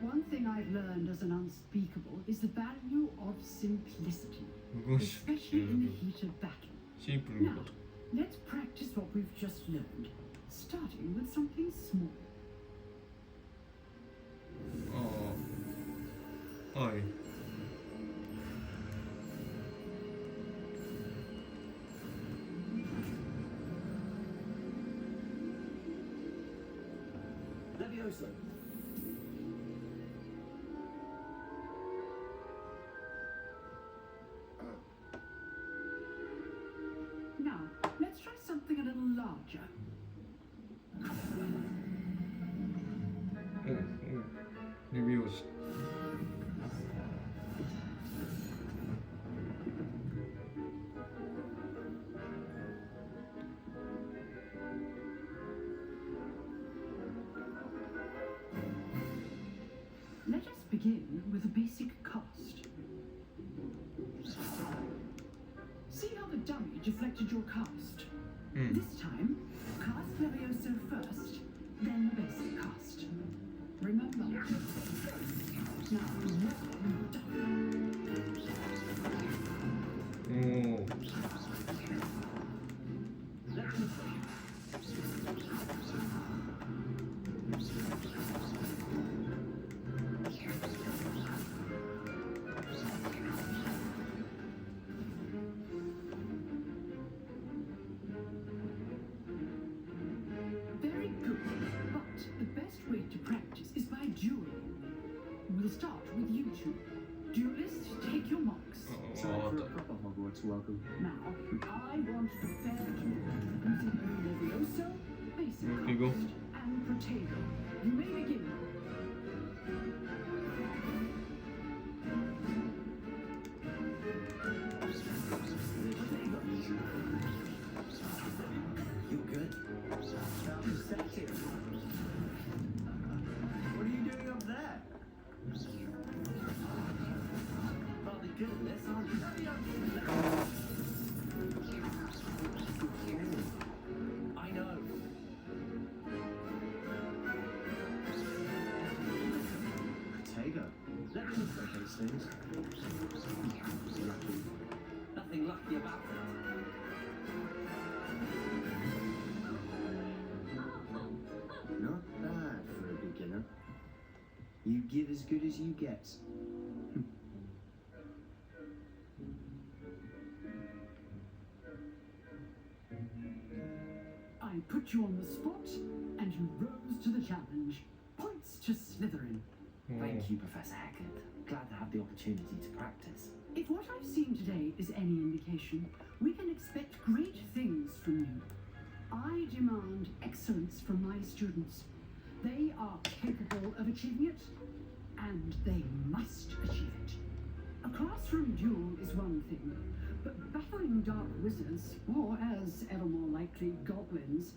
One thing I've learned as an unspeakable is the value of simplicity, 動し especially in the heat of battle. シンプルなこと Let's practice what we've just learned, starting with something small. ああはい Levioso. Now, let's try something a little larger. レビューし Let us begin with a basic cast. See how the dummy deflected your cast? うん This time, cast Levioso first, then the basic cast. Remember. Now, well done. おお Very good. But the best way to practice is by dueling. We'll start with you two. Duelists, take your marks. Time for a proper Hogwarts welcome. Now, I want a fair duel using Levioso, basic Okay, go. cast, and Protego. You may begin. You're good. What are you doing up there? Rather good at this, aren't you? I know. Protego. Let me look at those things. Nothing lucky about it. Not bad for a beginner. You give as good as you get. I put you on the spot, and you rose to the challenge. Points to Slytherin. Thank you, Professor Hackett. Glad to have the opportunity to practice. If what I've seen today is any indication, we can expect great things from you. I demand excellence from my students. They are capable of achieving it, and they must achieve it. A classroom duel is one thing, but battling dark wizards, or as ever more likely, goblins,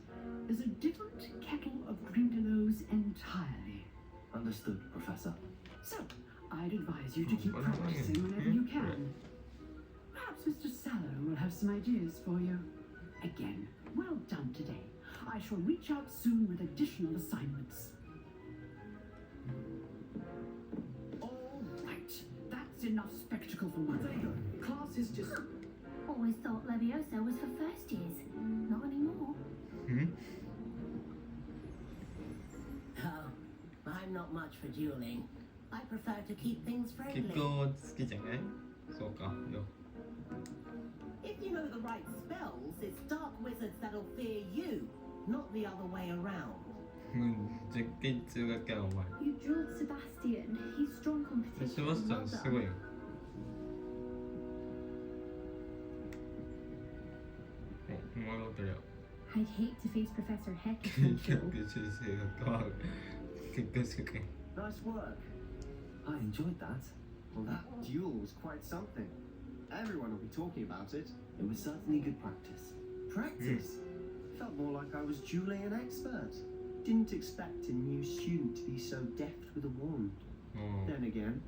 is a different kettle of Grindylows entirely. Understood, Professor. So, I'd advise you to keep practicing whenever you can. Perhaps Mr. Sallow will have some ideas for you. Again, well done today. I shall reach out soon with additional assignments. All right, that's enough spectacle for one day. Class is just... Always thought Levioso was for first years. Not anymore. うん Oh, I'm not much for dueling. I prefer to keep things 結 friendly. 構好きじゃない？そうか。If you know the right spells, it's dark wizards that'll fear you, not the other way around. 絶対通学やお前。 You drilled Sebastian. He's strong セ competition. バスチャンすごいよ。お前が取りゃ。 I'd hate to face Professor Heck if 結 you 局 drilled. 修正が変わる。結婚式か。 Nice work. I enjoyed that. Well, that duel was quite something. Everyone will be talking about it. It was certainly good practice. Practice? Felt more like I was dueling an expert. Didn't expect a new student to be so deft with a wand. Then again,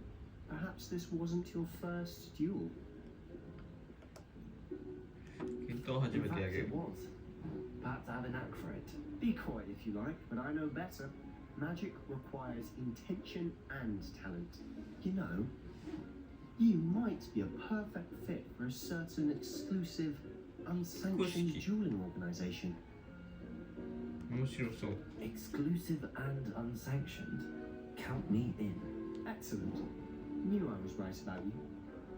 perhaps this wasn't your first duel. 喧嘩を初 In めて fact, やる it。was. Perhaps I have a knack for it. Be coy if you like, but I know better. Magic requires intention and talent. You know, you might be a perfect fit for a certain exclusive, unsanctioned dueling organization. 面白そう。 Exclusive and unsanctioned. Count me in. Excellent. Knew I was right about you.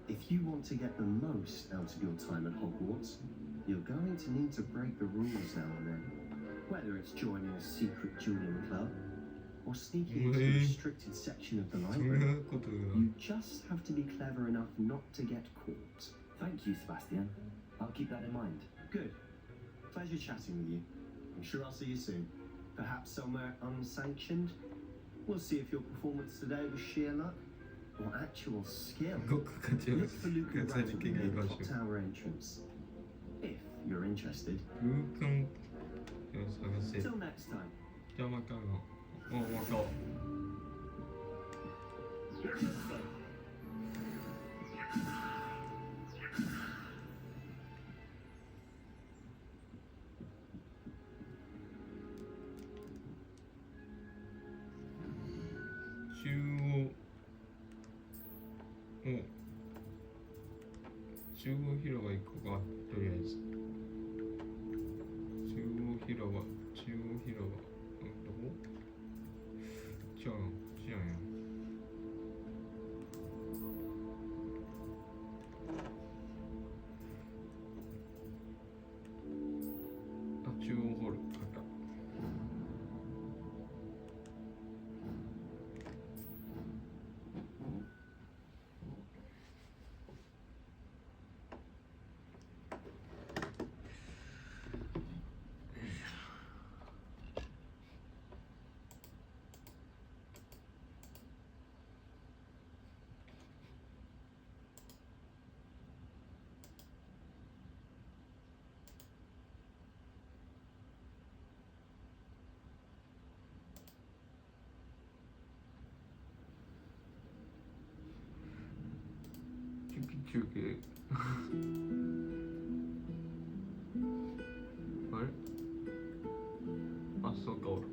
If you want to get the most out of your time at Hogwarts, you're going to need to break the rules now and then. Whether it's joining a secret dueling club or sneaking into a restricted section of the そん library, なことが。 you just have to be clever enough not to get caught. Thank you, Sebastian. I'll keep that in mind. Good. Pleasure chatting with you. I'm sure I'll see you soon. Perhaps somewhere unsanctioned. We'll see if your performance today was sheer luck or actual skill. ごく勝ちを Look for Luca 勝ち Rattle に near 行 the きまし clock ょう。 tower entrance. If you're interested. 空間を探せ。 Till next time. じゃあまたの。おまた。中央。中央広場行こうか、とりあえず。中央広場、中央広場。どこ？違うの、違うよ。あ、中央ホール、あった。中継あれあ、そうか、おる。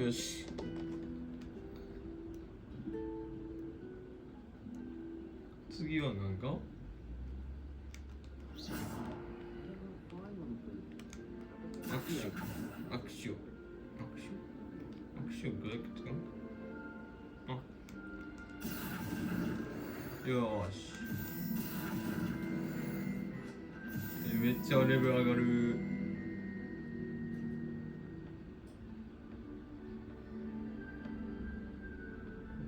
よし。次は何か握手をどうやって使うの？あ、よーし。めっちゃレベル上がる。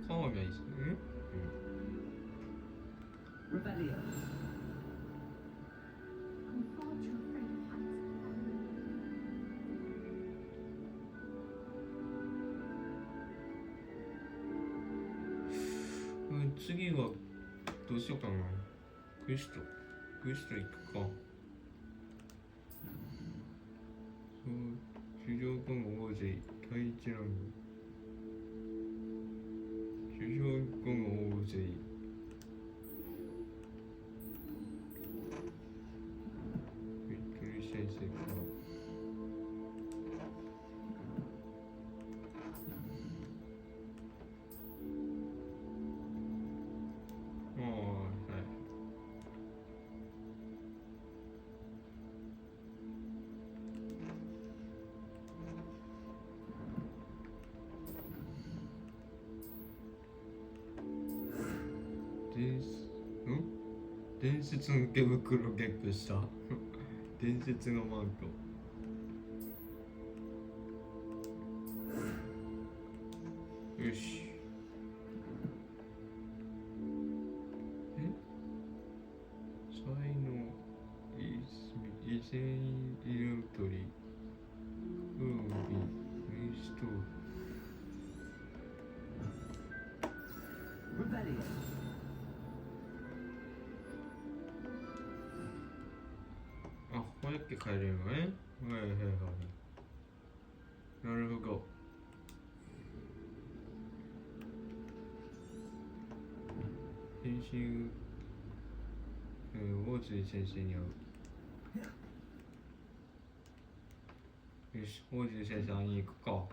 顔がいいですね。Rebellion. I'm far too afraid of heights. 次はどうしようかな。クエスト行くか。そう、主上今後王勢第一ラウンド。主上今後王勢。びっくりしたいせいか。はい。伝説の池袋ゲットした。伝説のマント。よし。才能、異性彩り、風味、メイストール。Rebellion. あ、こうやって変えれるのね。はいはいはい。なるほど。先週、大津先生に会う。よし、大津先生に行くか。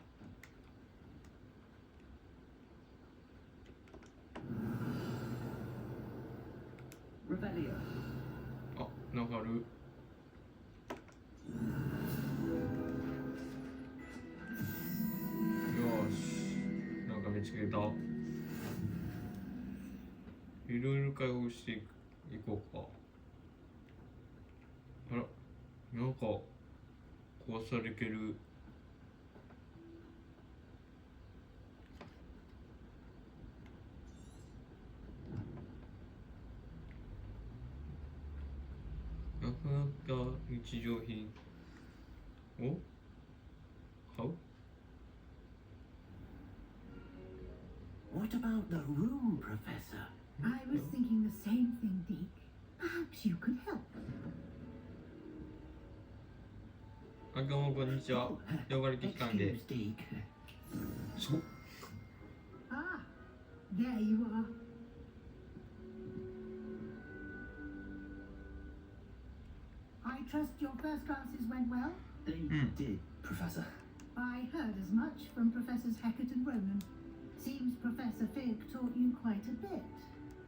Rebellion. あ、流る。よし、なんか見つけた。いろいろ解放していこうか。あら、なんか壊されてる。なくなった日常品を買う？ What about the room, Professor? I was thinking the same thing, Deke. Perhaps you could help. あ、どうもこんにちは。呼ばれてきたんで。 Excuse Deke. そう。 Ah, there you are. I trust your first classes went well. They did, Professor. I heard as much from Professors Hackett and Ronan. Seems Professor Fig taught you quite a bit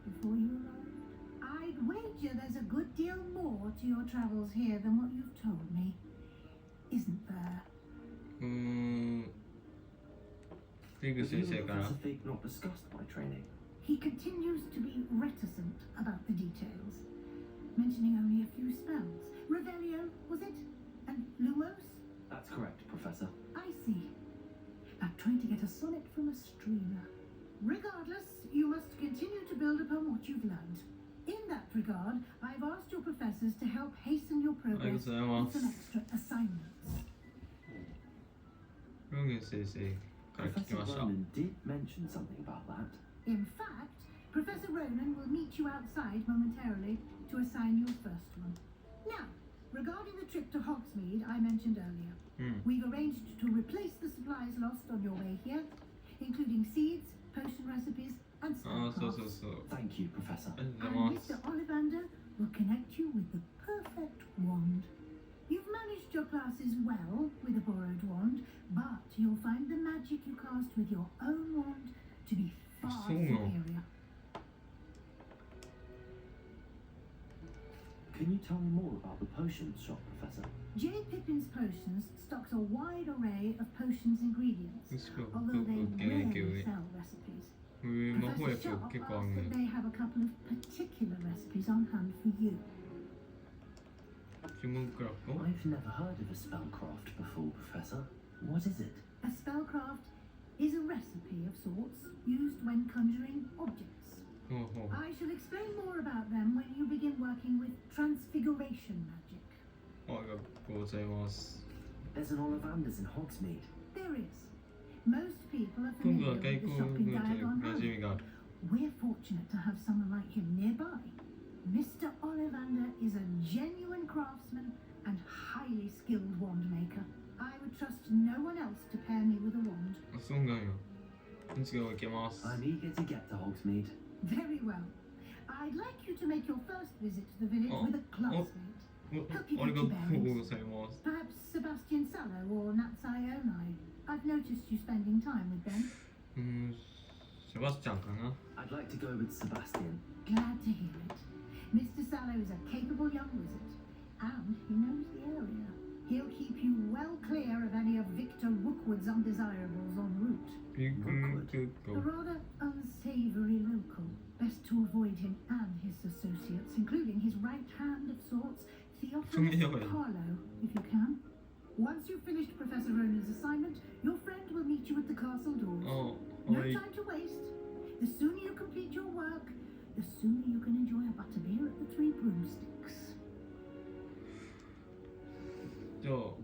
before you arrived. I'd wager there's a good deal more to your travels here than what you've told me. Isn't there? フィグ Has 先 you 生 and から。 Professor Fig not discussed my training? He continues to be reticent about the details, mentioning only a few spells. Revelio, was it? And Lumos? That's correct, Professor. I see. Like trying to get a sonnet from a streamer. Regardless, you must continue to build upon what you've learned. In that regard, I've asked your professors to help hasten your progress with some extra assignments. ロンゲン先生から聞き Professor ました。 Ronan did mention something about that. In fact, Professor Ronan will meet you outside momentarily to assign your first one. Now, regarding the trip to Hogsmeade I mentioned earlier, we've arranged to replace the supplies lost on your way here, including seeds, potion recipes, and ああ、そうそう spellcrafts. そう。 Thank you, Professor. ありがとうござい And ます Mr. Ollivander will connect you with the perfect wand. You've managed your classes well with a borrowed wand, but you'll find the magic you cast with your own wand to be far So well. superior. Can you tell me more about the potions shop, Professor? J. Pippin's Potions stocks a wide array of potions ingredients, すごい although they 受け入れ rarely ね。 sell recipes. 魔法 Professor 薬 Sharp 結構ある asked ね that。they have a couple of particular recipes on hand for you. 呪文クラフト I've never heard of a spellcraft before, Professor. What is it? A spellcraft is a recipe of sorts used when conjuring objects. ほうほう。 I shall explain more about them when you begin working with transfiguration magic. ありがとうございます。 There's an Ollivander's in Hogsmeade. There is. Most people are 今度 familiar は外 with the 国 shop 語 in と Diagon 馴 Road. 染みがある。 We're fortunate to have someone like him nearby. Mr. Ollivander is a genuine craftsman and highly skilled wand maker. I would trust no one else to pair me with a wand. あ、そうなんや。いつが行けます。 I'm eager to get to Hogsmeade. Very well. I'd like you to make your first visit to the village Oh. with a classmate. お、ありがとうございます。 Perhaps Sebastian Sallow or Natsai Onai. I've noticed you spending time with them. セバスチャンかな。 I'd like to go with Sebastian. Glad to hear it. Mr. Sallow is a capable young wizard, and he knows the area. He'll keep you well clear of any of Victor Rookwood's undesirables en route. ビッグクッ A ド。 rather unsavory local, Best to avoid him and his associates, including his right hand of sorts, Theophilus Carlo, if you can. Once you've finished Professor Ronan's assignment, your friend will meet you at the castle doors. Oh, No time to waste. The sooner you complete your work, the sooner you can enjoy a butterbeer at the Three Broomsticks. じゃあ、王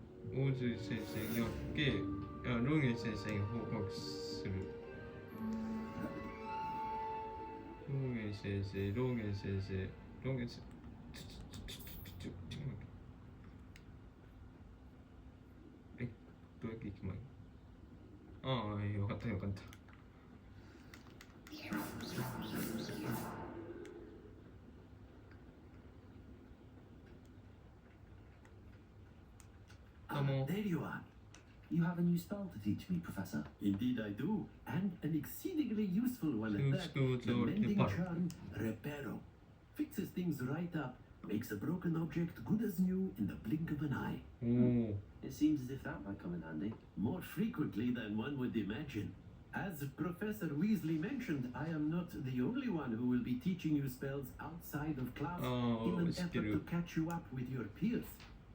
子先生にやって、ローゲン先生に報告する。ローゲン先生、ローゲン先生、ローゲン先生。どうやって行きまい？ああ、よかったよかった。There you are. You have a new spell to teach me, Professor. Indeed I do, and an exceedingly useful one at that. The mending charm, Reparo. Fixes things right up, makes a broken object good as new in the blink of an eye. Oh. It seems as if that might come in handy. More frequently than one would imagine. As Professor Weasley mentioned, I am not the only one who will be teaching you spells outside of class in an effort to catch you up with your peers.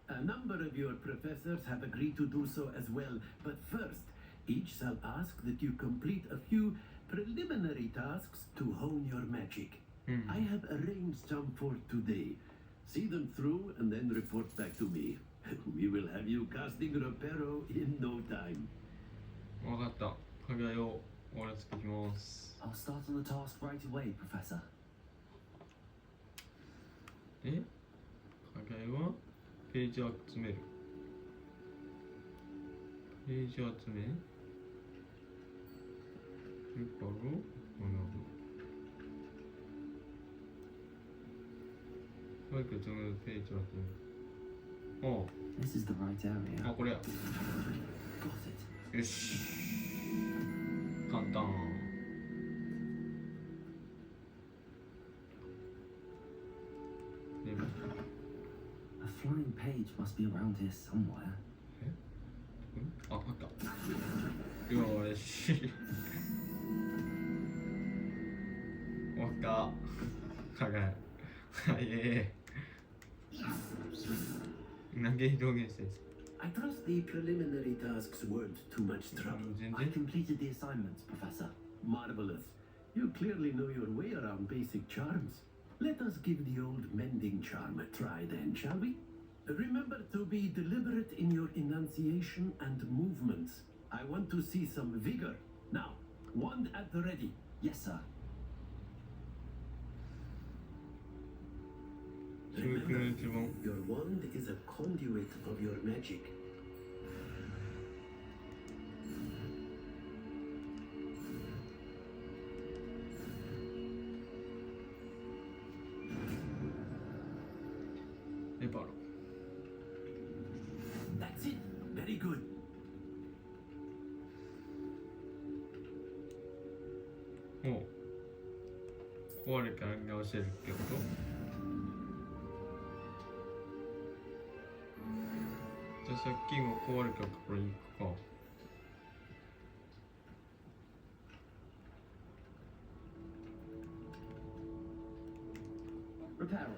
A number of your professors have agreed to do so as well, but first, each shall ask that you complete a few preliminary tasks to hone your magic. I have arranged some for today. See them through and then report back to me. We will have you casting Reparo in no time. わかった。課題を終わらせていきます。I'll start on the task right away, Professor. 課題はページを集める。ページを集める。レパロ学ぶ。バイク集めるページを集める。おう。This is the right area. あ、これや。よし。簡単。A flying page must be around here somewhere. あ、あった。よし。終わった。はい。投げ表現先生。I trust the preliminary tasks weren't too much trouble. I completed the assignments, Professor. Marvelous. You clearly know your way around basic charms. Let us give the old mending charm a try then, shall we? Remember to be deliberate in your enunciation and movements. I want to see some vigor. Now, wand at the ready. Yes, sir. Remember, your wand is a conduit of your magic. That's it. Very good. もう壊れたら直せるってこと？じゃあさっきも壊れたところに行くか。Reparo.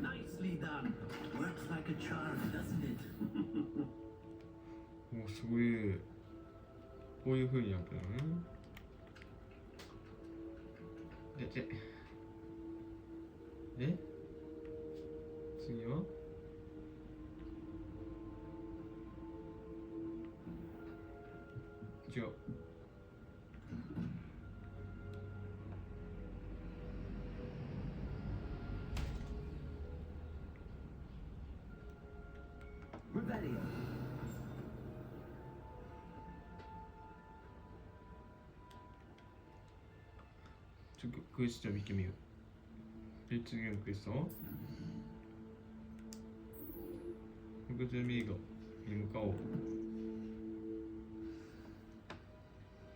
Nicely done. Works like a charm, doesn't it? もうそういうこういう風にやったのね。で次は違う。Revelio. ちょっとクエスト見てみよう。で、次のクエストは複数ミーガに向かおう。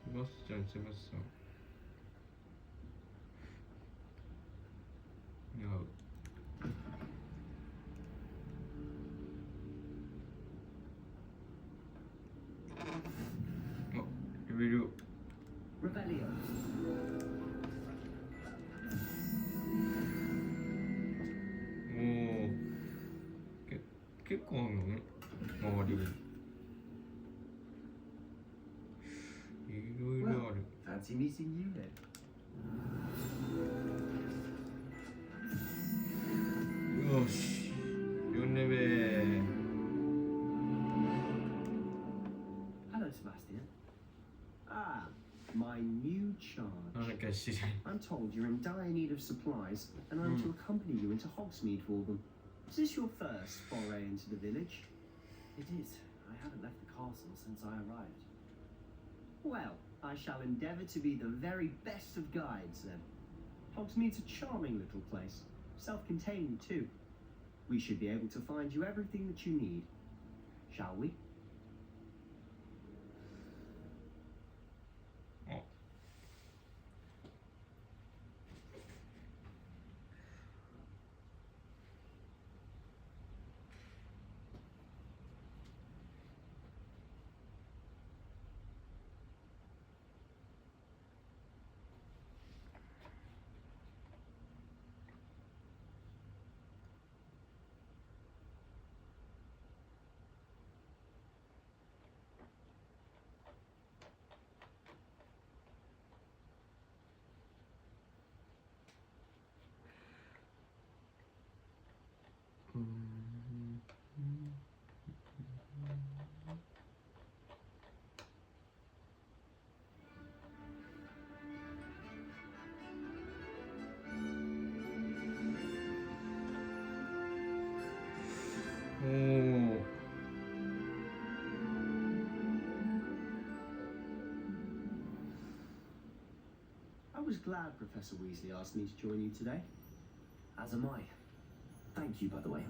セバスチャン、セバスチャン。に会う。あ、レベル。Revelio. 結構あるのね、周りに。いろいろある。 Fancy meeting you then. よし、4レベル。 Hello, Sebastian. Ah, my new charge. なんだか知らない。 I'm told you're in dire need of supplies, and I'm to accompany you into Hogsmeade for them. Is this your first foray into the village? It is. I haven't left the castle since I arrived. Well, I shall endeavour to be the very best of guides then. Hogsmeade's a charming little place, self-contained too. We should be able to find you everything that you need. Shall we? おお。 I was glad Professor Weasley asked me to join you today. As am I. Thank you, by the way.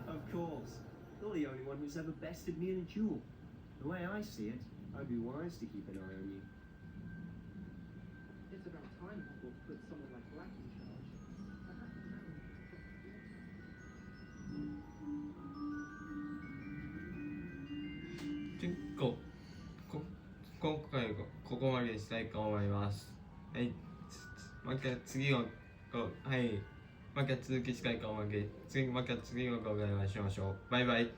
Of course. You're the only one who's ever bested me in a duel. The way I see it, I'd be wise to keep an eye on you. It's about time Hogwarts put someone like Black in charge.今回はここまでにしたいと思います。はい。また次を、はい。また続きしたいと思うので、また次の動画でお会いしましょう。バイバイ。